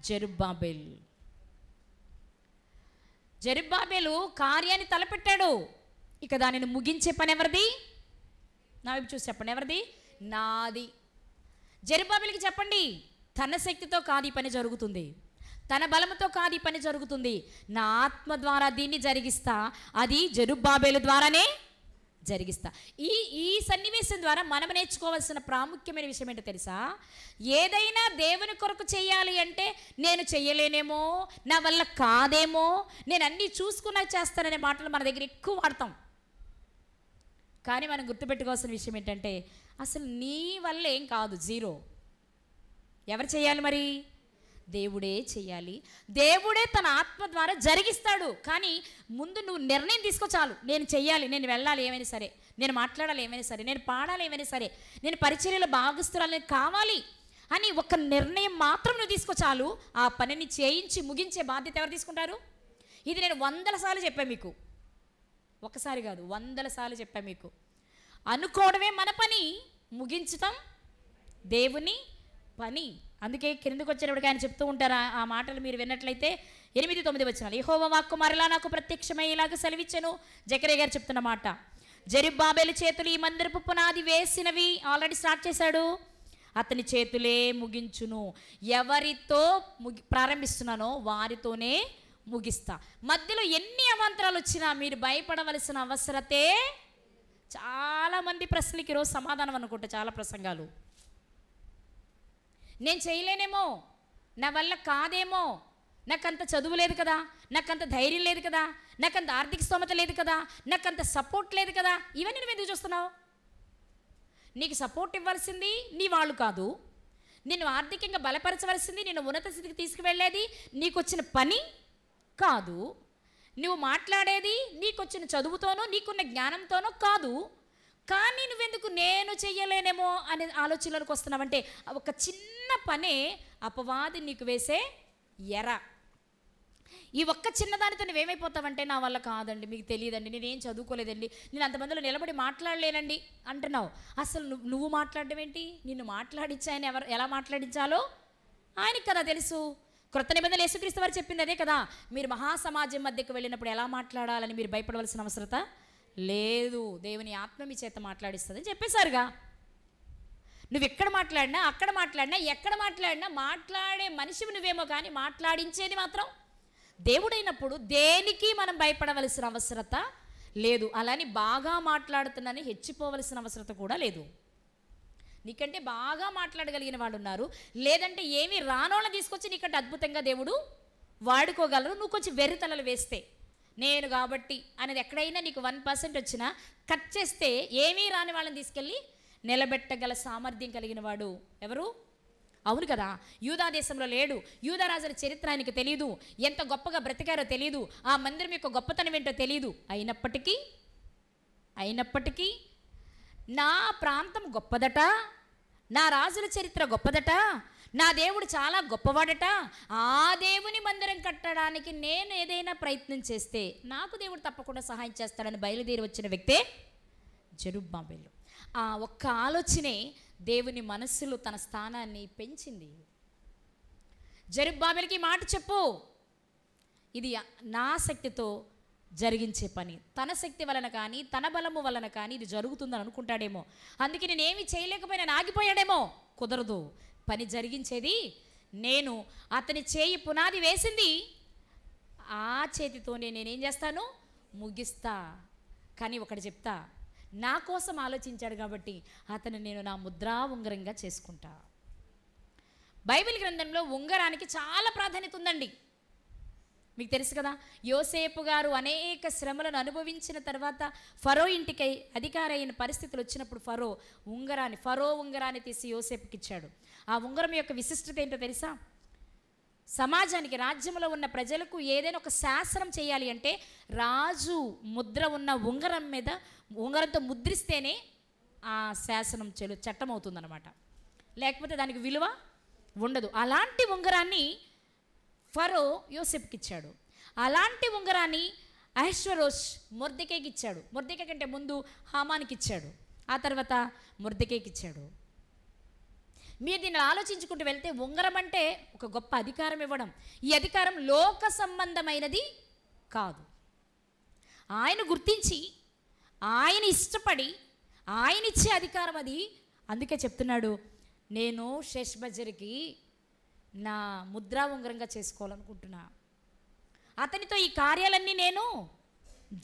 A: జెరుబ్బాబెల్. జెరుబ్బాబెలు కార్యాన్ని తలపెట్టాడు. ఇక దానిని ముగించే పని ఎవరిది? నా వైపు చూసి చెప్పండి, ఎవరిది? నాది. జెరుబ్బాబెలుకి చెప్పండి, తన శక్తితో కాదు ఈ పని జరుగుతుంది, తన బలముతో కాదు ఈ పని జరుగుతుంది, నా ఆత్మ ద్వారా దీన్ని జరిగిస్తా, అది జెరుబ్బాబెలు ద్వారానే జరిగిస్తా. ఈ సన్నివేశం ద్వారా మనం నేర్చుకోవాల్సిన ప్రాముఖ్యమైన విషయం ఏంటో తెలుసా? ఏదైనా దేవుని కొరకు చేయాలి అంటే నేను చెయ్యలేనేమో, నా వల్ల కాదేమో, నేను అన్నీ చూసుకున్నా చేస్తాననే మాటలు మన దగ్గర ఎక్కువ వాడతాం. కానీ మనం గుర్తుపెట్టుకోవాల్సిన విషయం ఏంటంటే, అసలు నీ వల్ల ఏం కాదు, జీరో. ఎవరు చేయాలి మరి? దేవుడే చెయ్యాలి. దేవుడే తన ఆత్మ ద్వారా జరిగిస్తాడు. కానీ ముందు నువ్వు నిర్ణయం తీసుకో చాలు. నేను చెయ్యాలి, నేను వెళ్ళాలి ఏమైనా సరే, నేను మాట్లాడాలి ఏమైనా సరే, నేను పాడాలి ఏమైనా సరే, నేను పరిచర్యలో భాగస్తురాలని కావాలి అని ఒక నిర్ణయం మాత్రం నువ్వు తీసుకో చాలు. ఆ పనిని చేయించి ముగించే బాధ్యత ఎవరు తీసుకుంటారు? ఇది నేను 100 సార్లు చెప్పాను మీకు, ఒకసారి కాదు 100 సార్లు చెప్పాను మీకు. అనుకోవడమే మన పని, ముగించటం దేవుని పని. అందుకే క్రిందకు వచ్చేటప్పటికి ఆయన చెప్తూ ఉంటారు ఆ మాటలు మీరు విన్నట్లయితే 8-9 వచనాలు. యెహోవా వాక్కు మరలా నాకు ప్రత్యక్షమయ్యేలాగా సెలవిచ్చెను. జకరియా గారు చెప్తున్న మాట. జెరుబ్బాబెలు చేతులు ఈ మందిరపు పునాది వేసినవి, ఆల్రెడీ స్టార్ట్ చేశాడు, అతని చేతులే ముగించును. ఎవరితో ప్రారంభిస్తున్నానో వారితోనే ముగిస్తా. మధ్యలో ఎన్ని అవాంతరాలు వచ్చినా మీరు భయపడవలసిన అవసరతే. చాలామంది ప్రశ్నలకి ఈరోజు సమాధానం అనుకుంటా, చాలా ప్రసంగాలు. నేను చేయలేనేమో, నా వల్ల కాదేమో, నాకంత చదువు లేదు కదా, నాకంత ధైర్యం లేదు కదా, నాకంత ఆర్థిక స్తోమత లేదు కదా, నాకంత సపోర్ట్ లేదు కదా, ఇవన్నీ నువ్వు ఎందుకు చూస్తున్నావు? నీకు సపోర్ట్ ఇవ్వాల్సింది నీ వాళ్ళు కాదు, నిన్ను ఆర్థికంగా బలపరచవలసింది, నిన్ను ఉన్నత స్థితికి తీసుకువెళ్ళేది నీకు వచ్చిన పని కాదు, నువ్వు మాట్లాడేది నీకు వచ్చిన చదువుతోనో నీకున్న జ్ఞానంతోనో కాదు. కానీ నువ్వెందుకు నేను చెయ్యలేనేమో అనే ఆలోచనలకు వస్తున్నావంటే ఒక చిన్న పనే అపవాది నీకు వేసే ఎర. ఈ ఒక్క చిన్నదానితో నువ్వేమైపోతావంటే, నా వల్ల కాదండి, మీకు తెలియదండి, నేనేం చదువుకోలేదండి, నేను అంతమందిలో నిలబడి మాట్లాడలేనండి అంటున్నావు. అసలు నువ్వు మాట్లాడడం ఏంటి? నిన్ను మాట్లాడించి ఆయన ఎలా మాట్లాడించాలో ఆయనకి కదా తెలుసు. క్రొత్త నిబంధనలు యేసుక్రీస్తు వారు చెప్పింది అదే కదా. మీరు మహాసమాజం మధ్యకు వెళ్ళినప్పుడు ఎలా మాట్లాడాలని మీరు భయపడవలసిన అవసరత లేదు, దేవుని ఆత్మ మీ చేత మాట్లాడిస్తుందని చెప్పేశారుగా. నువ్వు ఎక్కడ మాట్లాడినా, అక్కడ మాట్లాడినా, ఎక్కడ మాట్లాడినా మాట్లాడే మనిషివి నువ్వేమో, కానీ మాట్లాడించేది మాత్రం దేవుడైనప్పుడు దేనికి మనం భయపడవలసిన అవసరత లేదు. అలాని బాగా మాట్లాడుతున్నానని హెచ్చిపోవలసిన అవసరత కూడా లేదు. నీకంటే బాగా మాట్లాడగలిగిన వాళ్ళు ఉన్నారు, లేదంటే ఏమీ రానోళ్ళని తీసుకొచ్చి నీకంటే అద్భుతంగా దేవుడు వాడుకోగలరు. నువ్వు కొంచెం వెర్రితలలు వేస్తే, నేను కాబట్టి అనేది ఎక్కడైనా నీకు 1% వచ్చినా కట్ చేస్తే ఏమీ రాని వాళ్ళని తీసుకెళ్ళి నిలబెట్టగల సామర్థ్యం కలిగిన వాడు ఎవరు? అవును కదా. యూదా దేశంలో లేడు, యూదా రాజుల చరిత్ర ఆయనకు తెలియదు, ఎంత గొప్పగా బ్రతికారో తెలియదు, ఆ మందిరం యొక్క గొప్పతనం ఏంటో తెలియదు. అయినప్పటికీ నా ప్రాంతం గొప్పదట, నా రాజుల చరిత్ర గొప్పదట, నా దేవుడు చాలా గొప్పవాడట, ఆ దేవుని మందిరం కట్టడానికి నేను ఏదైనా ప్రయత్నం చేస్తే నాకు దేవుడు తప్పకుండా సహాయం చేస్తాడని బయలుదేరి వచ్చిన వ్యక్తే జెరుబ్బాబెలు. ఆ ఒక్క ఆలోచనే దేవుని మనస్సులో తన స్థానాన్ని పెంచింది. జెరుబ్బాబెలుకి మాట చెప్పు, ఇది నా శక్తితో జరిగించే పని, తన శక్తి వలన కానీ తన బలము వలన కానీ ఇది జరుగుతుందని అనుకుంటాడేమో, అందుకే నేనేమి చేయలేకపోయినా ఆగిపోయాడేమో. కుదరదు, పని జరిగించేది నేను. అతని చేయి పునాది వేసింది, ఆ చేతితోనే నేనేం చేస్తాను, ముగిస్తా. కానీ ఒకటి చెప్తా, నా కోసం ఆలోచించాడు కాబట్టి అతను నేను నా ముద్రా ఉంగరంగా చేసుకుంటా. బైబిల్ గ్రంథంలో ఉంగరానికి చాలా ప్రాధాన్యత ఉందండి. మీకు తెలుసు కదా, యోసేపు గారు అనేక శ్రమలను అనుభవించిన తర్వాత ఫరో ఇంటికి అధికారి అయిన పరిస్థితులు వచ్చినప్పుడు ఫరో ఉంగరాన్ని తీసి యోసేపుకి ఇచ్చాడు. ఆ ఉంగరం యొక్క విశిష్టత ఏంటో తెలుసా? సమాజానికి, రాజ్యంలో ఉన్న ప్రజలకు ఏదైనా ఒక శాసనం చేయాలి అంటే రాజు ముద్ర ఉన్న ఉంగరంతో ముద్రిస్తేనే ఆ శాసనం చట్టం అవుతుందన్నమాట, లేకపోతే దానికి విలువ ఉండదు. అలాంటి ఉంగరాన్ని ఫరో యోసేపుకి ఇచ్చాడు. అలాంటి ఉంగరాన్ని అహష్వేరోష్ మొర్దెకైకి ఇచ్చాడు. మొర్దెకై కంటే ముందు హామానికి ఇచ్చాడు, ఆ తర్వాత మొర్దెకైకి ఇచ్చాడు. మీరు దీన్ని ఆలోచించుకుంటూ వెళ్తే ఉంగరం అంటే ఒక గొప్ప అధికారం ఇవ్వడం. ఈ అధికారం లోక సంబంధమైనది కాదు. ఆయన గుర్తించి, ఆయన ఇష్టపడి, ఆయన ఇచ్చే అధికారం అది. అందుకే చెప్తున్నాడు, నేను షేష్బజ్జర్కి నా ముద్రా ఉంగరంగా చేసుకోవాలనుకుంటున్నా, అతనితో ఈ కార్యాలన్నీ నేను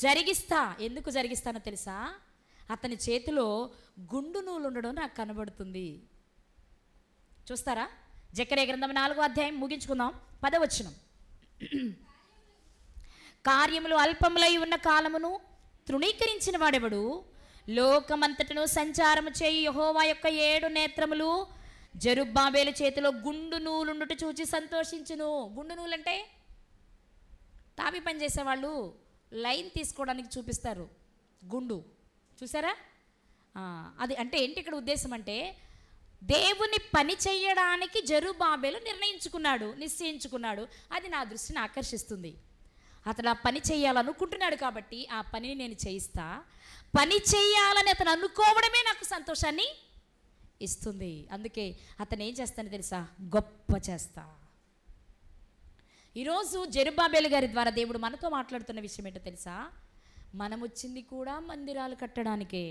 A: జరిగిస్తా. ఎందుకు జరిగిస్తానో తెలుసా? అతని చేతిలో గుండు నూలు ఉండడం నాకు కనబడుతుంది. చూస్తారా? జకర్యా గ్రంథం 4వ అధ్యాయం ముగించుకుందాం, 10వ వచనం. కార్యములు అల్పములై ఉన్న కాలమును తృణీకరించిన వాడెవడు? లోకమంతటను సంచారము చేయి యెహోవా యొక్క 7 నేత్రములు జెరుబ్బాబెలు చేతిలో గుండు నూలుండుట చూచి సంతోషించును. గుండు నూలు అంటే తాపి పని చేసేవాళ్ళు లైన్ తీసుకోవడానికి చూపిస్తారు గుండు, చూసారా? అది అంటే ఏంటి ఇక్కడ ఉద్దేశం అంటే, దేవుని పని చేయడానికి జెరుబ్బాబెలు నిశ్చయించుకున్నాడు. అది నా దృష్టిని ఆకర్షిస్తుంది. అతను ఆ పని చేయాలనుకుంటున్నాడు కాబట్టి ఆ పనిని నేను చేయిస్తా. పని చేయాలని అతను అనుకోవడమే నాకు సంతోషాన్ని ఇస్తుంది. అందుకే అతను ఏం చేస్తానో తెలుసా? గొప్ప చేస్తా. ఈరోజు జెరుబ్బాబెలు గారి ద్వారా దేవుడు మనతో మాట్లాడుతున్న విషయం ఏంటో తెలుసా? మనం వచ్చింది కూడా మందిరాలు కట్టడానికే.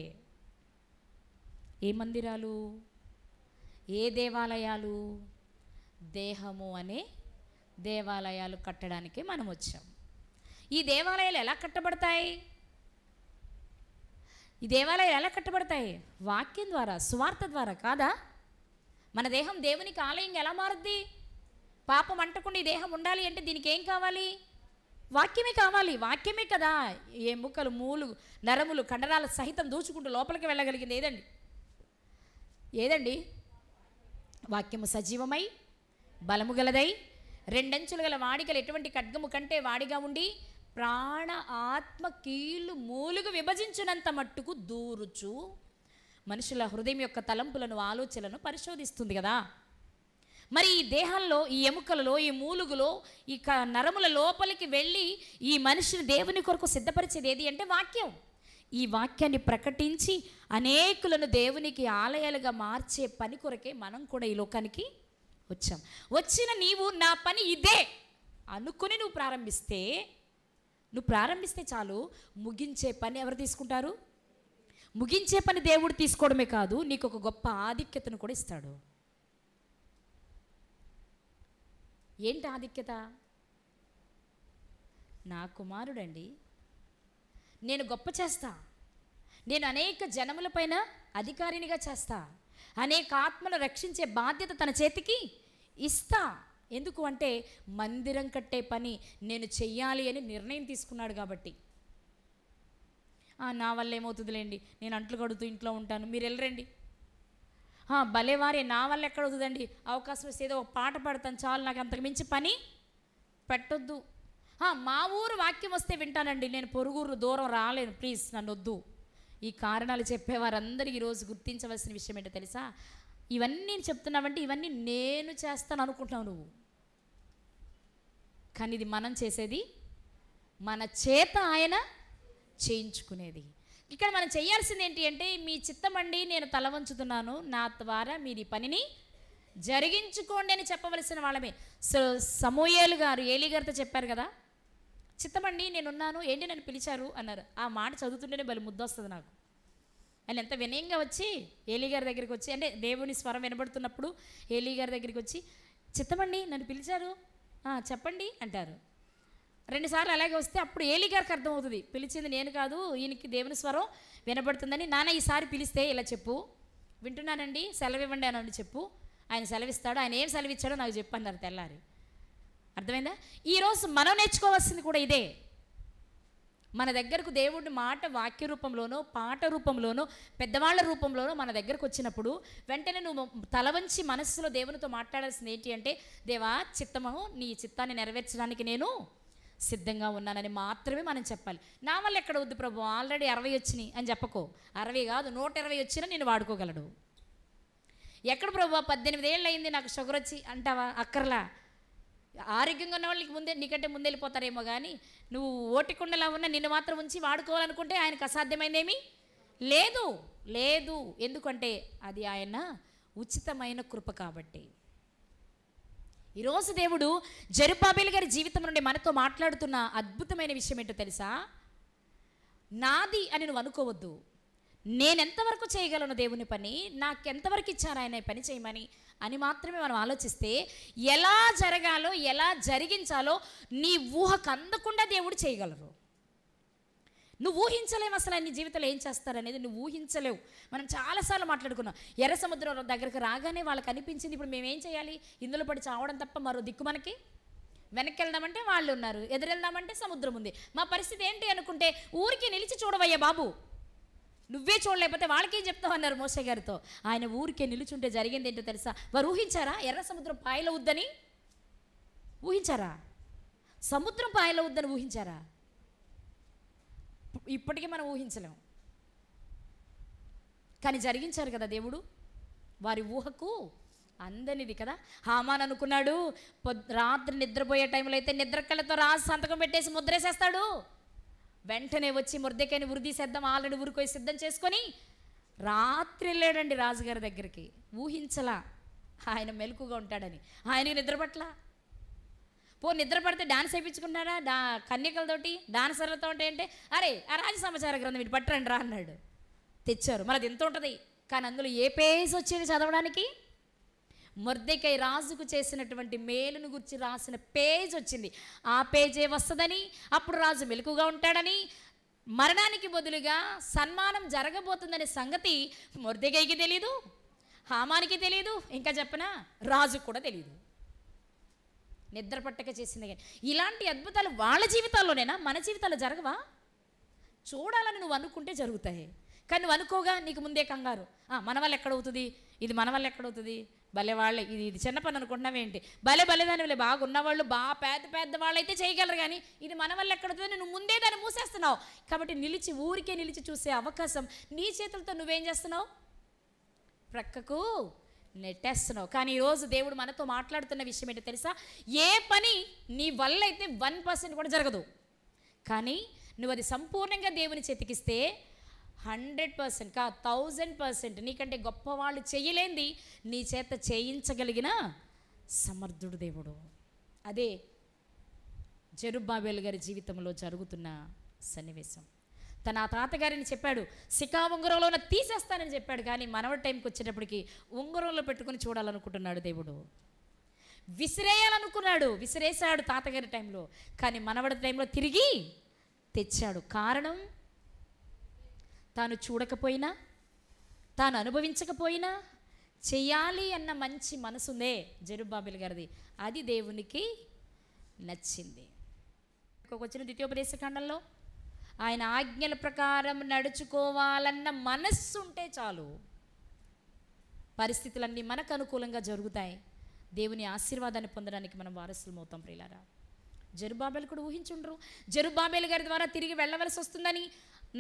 A: ఏ మందిరాలు? ఏ దేవాలయాలు? దేహము అనే దేవాలయాలు కట్టడానికే మనం వచ్చాం. ఈ దేవాలయాలు ఎలా కట్టబడతాయి? వాక్యం ద్వారా, సువార్త ద్వారా కాదా? మన దేహం దేవునికి ఆలయంగా ఎలా మారుద్ది? పాపం అంటకుండా ఈ దేహం ఉండాలి అంటే దీనికి ఏం కావాలి? వాక్యమే కావాలి. వాక్యమే కదా ఎముకలు, మూలు, నరములు, కండరాల సహితం దూచుకుంటూ లోపలికి వెళ్ళగలిగింది ఏదండి? వాక్యము సజీవమై బలము గలదై 2 అంచులు గల వాడికలు ఎటువంటి ఖడ్గము కంటే వాడిగా ఉండి ప్రాణ ఆత్మ కీళ్ళు మూలుగు విభజించినంత మట్టుకు దూరుచు మనుషుల హృదయం యొక్క తలంపులను, ఆలోచనలను పరిశోధిస్తుంది కదా. మరి ఈ దేహంలో, ఈ ఎముకలలో, ఈ మూలుగులో, ఈ నరముల లోపలికి వెళ్ళి ఈ మనిషిని దేవుని కొరకు సిద్ధపరిచేది ఏది అంటే వాక్యం. ఈ వాక్యాన్ని ప్రకటించి అనేకులను దేవునికి ఆలయాలుగా మార్చే పని కొరకే మనం కూడా ఈ లోకానికి వచ్చాం. వచ్చిన నీవు నా పని ఇదే అనుకుని నువ్వు ప్రారంభిస్తే చాలు. ముగించే పని ఎవరు తీసుకుంటారు? ముగించే పని దేవుడు తీసుకోవడమే కాదు, నీకు ఒక గొప్ప ఆధిక్యతను కూడా ఇస్తాడు. ఏంటి ఆధిక్యత? నా కుమారుడండి, నేను గొప్ప చేస్తా, నేను అనేక జనముల పైన అధికారినిగా చేస్తా, అనేక ఆత్మను రక్షించే బాధ్యత తన చేతికి ఇస్తా. ఎందుకు అంటే మందిరం కట్టే పని నేను చెయ్యాలి అని నిర్ణయం తీసుకున్నాడు కాబట్టి. నా వల్ల ఏమవుతుందిలేండి, నేను అంట్లు కడుతూ ఇంట్లో ఉంటాను, మీరు వెళ్ళరండి. భలేవారే, నా వల్ల ఎక్కడ అవుతుందండి, అవకాశం వస్తే ఏదో ఒక పాట పాడతాను చాలు, నాకు అంతకు మించి పని పెట్టొద్దు. మా ఊరు వాక్యం వస్తే వింటానండి, నేను పొరుగురు దూరం రాలేను, ప్లీజ్ నన్ను వద్దు. ఈ కారణాలు చెప్పేవారందరికీ ఈరోజు గుర్తించవలసిన విషయం ఏంటో తెలుసా? ఇవన్నీ చెప్తున్నావంటే ఇవన్నీ నేను చేస్తాను అనుకుంటున్నావు నువ్వు, కానీ ఇది మనం చేసేది, మన చేత ఆయన చేయించుకునేది. ఇక్కడ మనం చేయాల్సింది ఏంటి అంటే, మీ చిత్తమండి నేను తల వంచుతున్నాను, నా ద్వారా మీరు ఈ పనిని జరిగించుకోండి అని చెప్పవలసిన వాళ్ళమే. సో సమూయేలు గారు ఏలీ గారితో చెప్పారు కదా, చిత్తమండి నేనున్నాను, ఏంటి నన్ను పిలిచారు అన్నారు. ఆ మాట చదువుతుంటేనే బలి ముద్దొస్తుంది నాకు. ఆయన ఎంత వినయంగా వచ్చి ఏలీ గారి దగ్గరికి వచ్చి, అంటే దేవుని స్వరం వినబడుతున్నప్పుడు ఏలీ గారి దగ్గరికి వచ్చి, చిత్తమండి నన్ను పిలిచారు, చెప్పండి అంటారు. 2 సార్లు అలాగే వస్తే అప్పుడు ఏలీ గారికి అర్థమవుతుంది, పిలిచింది నేను కాదు, ఈయనకి దేవుని స్వరం వినబడుతుందని. నాన్న ఈసారి పిలిస్తే ఇలా చెప్పు, వింటున్నానండి, సెలవు ఇవ్వండి అని చెప్పు, ఆయన సెలవిస్తాడు. ఆయన ఏం సెలవిచ్చాడో నాకు చెప్పు అన్నారు తెల్లారి. అర్థమైందా? ఈరోజు మనం నేర్చుకోవాల్సింది కూడా ఇదే. మన దగ్గరకు దేవుడి మాట వాక్య రూపంలోనో, పాట రూపంలోనో, పెద్దవాళ్ళ రూపంలోనో మన దగ్గరకు వచ్చినప్పుడు వెంటనే నువ్వు తల వంచి మనస్సులో దేవునితో మాట్లాడాల్సింది ఏంటి అంటే, దేవా చిత్తము, నీ చిత్తాన్ని నెరవేర్చడానికి నేను సిద్ధంగా ఉన్నానని మాత్రమే మనం చెప్పాలి. నా వల్ల ఎక్కడ వద్దు ప్రభు, ఆల్రెడీ 60 వచ్చినాయి అని చెప్పకో. 60 కాదు 120 వచ్చినా నేను వాడుకోగలడు. ఎక్కడ ప్రభు 18 ఏళ్ళు అయింది నాకు షుగర్ వచ్చి అంటావా? అక్కర్లా. ఆరోగ్యంగా ఉన్న వాళ్ళు నీకంటే ముందు వెళ్ళిపోతారేమో, కానీ నువ్వు ఓటికుండలా ఉన్న నిన్ను మాత్రం ఉంచి వాడుకోవాలనుకుంటే ఆయనకు అసాధ్యమైందేమీ లేదు లేదు. ఎందుకంటే అది ఆయన ఉచితమైన కృప కాబట్టి. ఈరోజు దేవుడు జెరుబ్బాబెలు గారి జీవితం నుండి మనతో మాట్లాడుతున్న అద్భుతమైన విషయం ఏంటో తెలుసా? నాది అని నువ్వు అనుకోవద్దు. నేనెంతవరకు చేయగలను దేవుని పని, నాకెంతవరకు ఇచ్చారు ఆయన పని చేయమని అని మాత్రమే మనం ఆలోచిస్తే, ఎలా జరగాలో ఎలా జరిగించాలో నీ ఊహకు అందకుండా దేవుడు చేయగలరు. నువ్వు ఊహించలేవు అసలు నీ జీవితంలో ఏం చేస్తారనేది నువ్వు ఊహించలేవు. మనం చాలాసార్లు మాట్లాడుకున్నాం. ఎర్ర సముద్రం దగ్గరకు రాగానే వాళ్ళకి అనిపించింది, ఇప్పుడు మేమేం చేయాలి, ఇందులో పడి చావడం తప్ప మరో దిక్కు మనకి. వెనక్కి వెళ్దామంటే వాళ్ళు ఉన్నారు, ఎదురెళ్దామంటే సముద్రం ఉంది, మా పరిస్థితి ఏంటి అనుకుంటే, ఊరికి నిలిచి చూడవయ్యా బాబు, నువ్వే చూడలేకపోతే వాళ్ళకేం చెప్తావు అన్నారు మోసే గారితో. ఆయన ఊరికే నిలుచుంటే జరిగింది ఏంటో తెలుసా? వారు ఊహించారా ఎర్ర సముద్రం పాయలో వద్దని? ఊహించారా? సముద్రం పాయలో వద్దని ఊహించారా? ఇప్పటికీ మనం ఊహించలేం, కానీ జరిగించారు కదా దేవుడు. వారి ఊహకు అందనిది కదా. హామాన్ అనుకున్నాడు రాత్రి నిద్రపోయే టైంలో అయితే నిద్ర కళ్ళతో రాజు సంతకం పెట్టేసి ముద్రేసేస్తాడు, వెంటనే వచ్చి మొర్దెకాయని ఉరి తీసేద్దాం, ఆల్రెడీ ఉరికోయి సిద్ధం చేసుకొని రాత్రి వెళ్ళాడండి రాజుగారి దగ్గరికి. ఊహించలా ఆయన మెలకుగా ఉంటాడని. ఆయనకి నిద్రపట్ల. నిద్ర పడితే డాన్స్ వేయించుకున్నాడా కన్యకలతోటి, డాన్సర్లతో అంటే, అరే ఆ రాజ సమాచార గ్రంథం ఇటు పట్టరండి రా అన్నాడు. తెచ్చారు. మరి అది ఎంత ఉంటుంది, కానీ అందులో ఏ పేజ్ వచ్చేది చదవడానికి? మొర్దెకై రాజుకు చేసినటువంటి మేలును గురించి రాసిన పేజ్ వచ్చింది. ఆ పేజే వస్తుందని, అప్పుడు రాజు మెలకుగా ఉంటాడని, మరణానికి బదులుగా సన్మానం జరగబోతుందనే సంగతి మొర్దెకైకి తెలీదు, హామానికి తెలీదు, ఇంకా చెప్పనా రాజుకు కూడా తెలీదు. నిద్ర పట్టక చేసింది. కానీ ఇలాంటి అద్భుతాలు వాళ్ళ జీవితాల్లోనేనా, మన జీవితాల్లో జరగవా? చూడాలని నువ్వు అనుకుంటే జరుగుతాయి, కానీ నువ్వు అనుకోగా నీకు ముందే కంగారు. మన వల్ల ఎక్కడవుతుంది, ఇది మన వల్ల ఎక్కడవుతుంది, భలే వాళ్ళే, ఇది చిన్న పని అనుకుంటున్నావేంటి, భలేదానిలే, బాగా ఉన్నవాళ్ళు బాగా పెద్ద వాళ్ళు అయితే చేయగలరు, కానీ ఇది మన వల్ల ఎక్కడవుతుంది, నువ్వు ముందే దాన్ని మూసేస్తున్నావు. కాబట్టి ఊరికే నిలిచి చూసే అవకాశం నీ చేతులతో నువ్వేం చేస్తున్నావు? ప్రక్కకు నెట్టేస్తున్నావు. కానీ ఈరోజు దేవుడు మనతో మాట్లాడుతున్న విషయం ఏంటో తెలుసా? ఏ పని నీ వల్ల అయితే 1% కూడా జరగదు, కానీ నువ్వు అది సంపూర్ణంగా దేవుని చేతికిస్తే 100% కా 1000% నీకంటే గొప్పవాళ్ళు చేయలేంది నీ చేత చేయించగలిగిన సమర్థుడు దేవుడు. అదే జెరుబ్బాబెలు గారి జీవితంలో జరుగుతున్న సన్నివేశం. తన తాతగారిని చెప్పాడు, సికా ఉంగరంలో తీసేస్తానని చెప్పాడు, కానీ మనవడి టైంకి వచ్చేటప్పటికి ఉంగరంలో పెట్టుకుని చూడాలనుకుంటున్నాడు దేవుడు. విసిరేయాలనుకున్నాడు, విసిరేశాడు తాతగారి టైంలో, కానీ మనవడి టైంలో తిరిగి తెచ్చాడు. కారణం, తాను చూడకపోయినా, తాను అనుభవించకపోయినా చెయ్యాలి అన్న మంచి మనసుందే జెరుబ్బాబెలు గారిది, అది దేవునికి నచ్చింది. వచ్చిన ద్వితీయోపదేశకాండంలో ఆయన ఆజ్ఞల ప్రకారం నడుచుకోవాలన్న మనస్సు ఉంటే చాలు, పరిస్థితులన్నీ మనకు అనుకూలంగా జరుగుతాయి. దేవుని ఆశీర్వాదాన్ని పొందడానికి మనం వారసులమవుతాం. ప్రియులారా, జెరుబ్బాబెలు కూడా ఊహించుండ్రు. జెరుబ్బాబెలు గారి ద్వారా తిరిగి వెళ్ళవలసి వస్తుందని,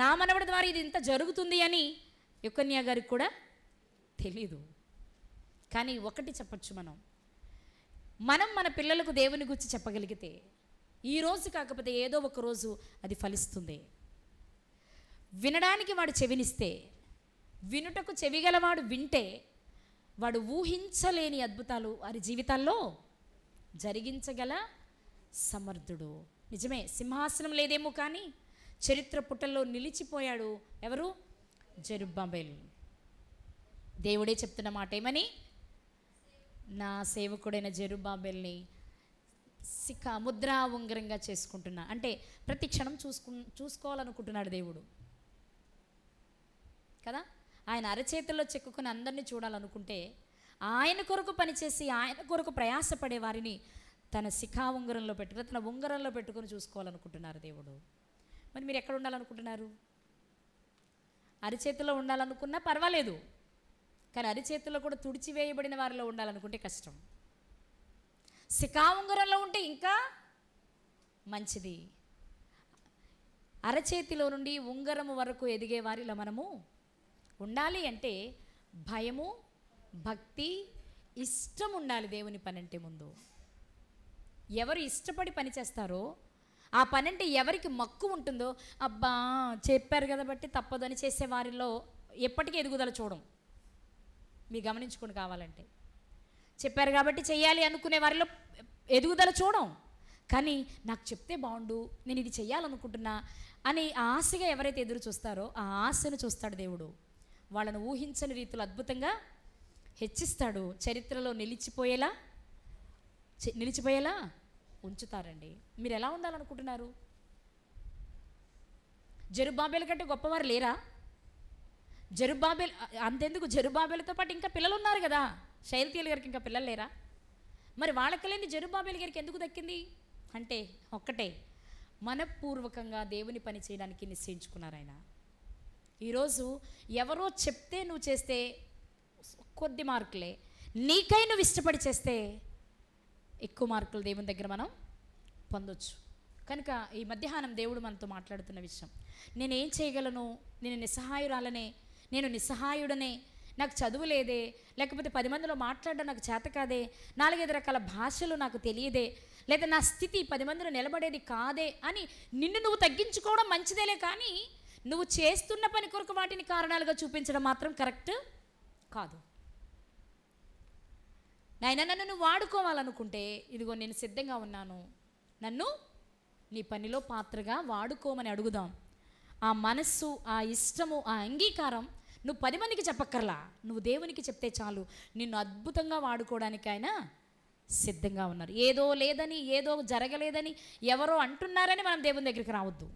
A: నా మనవడి ద్వారా ఇది ఇంత జరుగుతుంది అని యెకొన్యా గారికి కూడా తెలీదు. కానీ ఒకటి చెప్పచ్చు, మనం మన పిల్లలకు దేవుని గురించి చెప్పగలిగితే ఈరోజు కాకపోతే ఏదో ఒక రోజు అది ఫలిస్తుంది. వినడానికి వాడు చెవినిస్తే, వినుటకు చెవిగలవాడు వింటే, వాడు ఊహించలేని అద్భుతాలు వారి జీవితాల్లో జరిగించగల సమర్థుడు. నిజమే, సింహాసనం లేదేమో కానీ చరిత్ర పుటల్లో నిలిచిపోయాడు. ఎవరు? జెరుబ్బాబెల్. దేవుడే చెప్తున్న మాట ఏమని? నా సేవకుడైన జెరుబ్బాబెల్ని ముద్రా ఉంగరంగా చేసుకుంటున్నా. అంటే ప్రతి క్షణం చూసుకోవాలనుకుంటున్నాడు దేవుడు కదా. ఆయన అరచేతుల్లో చెక్కుని అందరినీ చూడాలనుకుంటే, ఆయన కొరకు పనిచేసి ఆయన కొరకు ప్రయాసపడే వారిని తన శిఖా ఉంగరంలో పెట్టుకుని, తన ఉంగరంలో పెట్టుకుని చూసుకోవాలనుకుంటున్నారు దేవుడు. మరి మీరు ఎక్కడ ఉండాలనుకుంటున్నారు? అరిచేతిలో ఉండాలనుకున్నా పర్వాలేదు, కానీ అరిచేతుల్లో కూడా తుడిచివేయబడిన వారిలో ఉండాలనుకుంటే కష్టం. శిఖా ఉంగరంలో ఉంటే ఇంకా మంచిది. అరచేతిలో నుండి ఉంగరము వరకు ఎదిగే వారిలో మనము ఉండాలి. అంటే భయము, భక్తి, ఇష్టం ఉండాలి దేవుని పని అంటే. ముందు ఎవరు ఇష్టపడి పని చేస్తారో, ఆ పని అంటే ఎవరికి మక్కువ ఉంటుందో, అబ్బా చెప్పారు కదా బట్టి తప్పదని చేసే వారిలో ఎప్పటికీ ఎదుగుదల చూడం. మీరు గమనించుకొని కావాలంటే, చెప్పారు కాబట్టి చెయ్యాలి అనుకునే వారిలో ఎదుగుదల చూడం. కానీ నాకు చెప్తే బాగుండు, నేను ఇది చెయ్యాలనుకుంటున్నా అని ఆశగా ఎవరైతే ఎదురు చూస్తారో ఆ ఆశను చూస్తాడు దేవుడు. వాళ్ళను ఊహించని రీతిలో అద్భుతంగా హెచ్చిస్తాడు. చరిత్రలో నిలిచిపోయేలా ఉంచుతారండి. మీరు ఎలా ఉండాలనుకుంటున్నారు? జెరుబ్బాబెలు కంటే గొప్పవారు లేరా? జెరుబ్బాబెల్ అంతెందుకు, జెరుబ్బాబెలుతో పాటు ఇంకా పిల్లలు ఉన్నారు కదా. షయల్తీయేలు గారికి ఇంకా పిల్లలు లేరా? మరి వాళ్ళకి లేని జెరుబ్బాబెలు గారికి ఎందుకు దక్కింది అంటే ఒక్కటే, మనపూర్వకంగా దేవుని పని చేయడానికి నిశ్చయించుకున్నారు ఆయన. ఈరోజు ఎవరో చెప్తే నువ్వు చేస్తే కొద్ది మార్కులే, నీకై నువ్వు ఇష్టపడి చేస్తే ఎక్కువ మార్కులు దేవుని దగ్గర మనం పొందొచ్చు. కనుక ఈ మధ్యాహ్నం దేవుడు మనతో మాట్లాడుతున్న విషయం, నేనేం చేయగలను, నేను నిస్సహాయురాలనే, నేను నిస్సహాయుడనే, నాకు చదువు లేదే, లేకపోతే 10 మందిలో మాట్లాడడం నాకు చేత కాదే, 4-5 రకాల భాషలు నాకు తెలియదే, లేదా నా స్థితి 10 మందిలో నిలబడేది కాదే అని నిన్ను నువ్వు తగ్గించుకోవడం మంచిదేలే. కానీ నువ్వు చేస్తున్న పని కొరకు వాటిని కారణాలుగా చూపించడం మాత్రం కరెక్ట్ కాదు. నాయన నన్ను నువ్వు వాడుకోవాలనుకుంటే ఇదిగో నేను సిద్ధంగా ఉన్నాను, నన్ను నీ పనిలో పాత్రగా వాడుకోమని అడుగుదాం. ఆ మనస్సు, ఆ ఇష్టము, ఆ అంగీకారం నువ్వు 10 మందికి చెప్పక్కర్లా, నువ్వు దేవునికి చెప్తే చాలు, నిన్ను అద్భుతంగా వాడుకోవడానికి ఆయన సిద్ధంగా ఉన్నారు. ఏదో లేదని, ఏదో జరగలేదని, ఎవరో అంటున్నారని మనం దేవుని దగ్గరికి రావద్దు.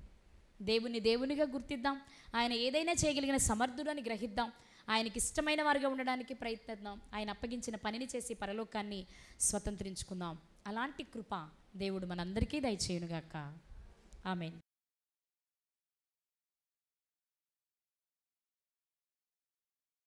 A: దేవుని దేవునిగా గుర్తిద్దాం. ఆయన ఏదైనా చేయగలిగిన సమర్థుడని గ్రహిద్దాం. ఆయనకి ఇష్టమైన వారిగా ఉండడానికి ప్రయత్నిద్దాం. ఆయన అప్పగించిన పనిని చేసి పరలోకాన్ని స్వతంత్రించుకుందాం. అలాంటి కృప దేవుడు మనందరికీ దయచేయునుగాక. ఆమేన్.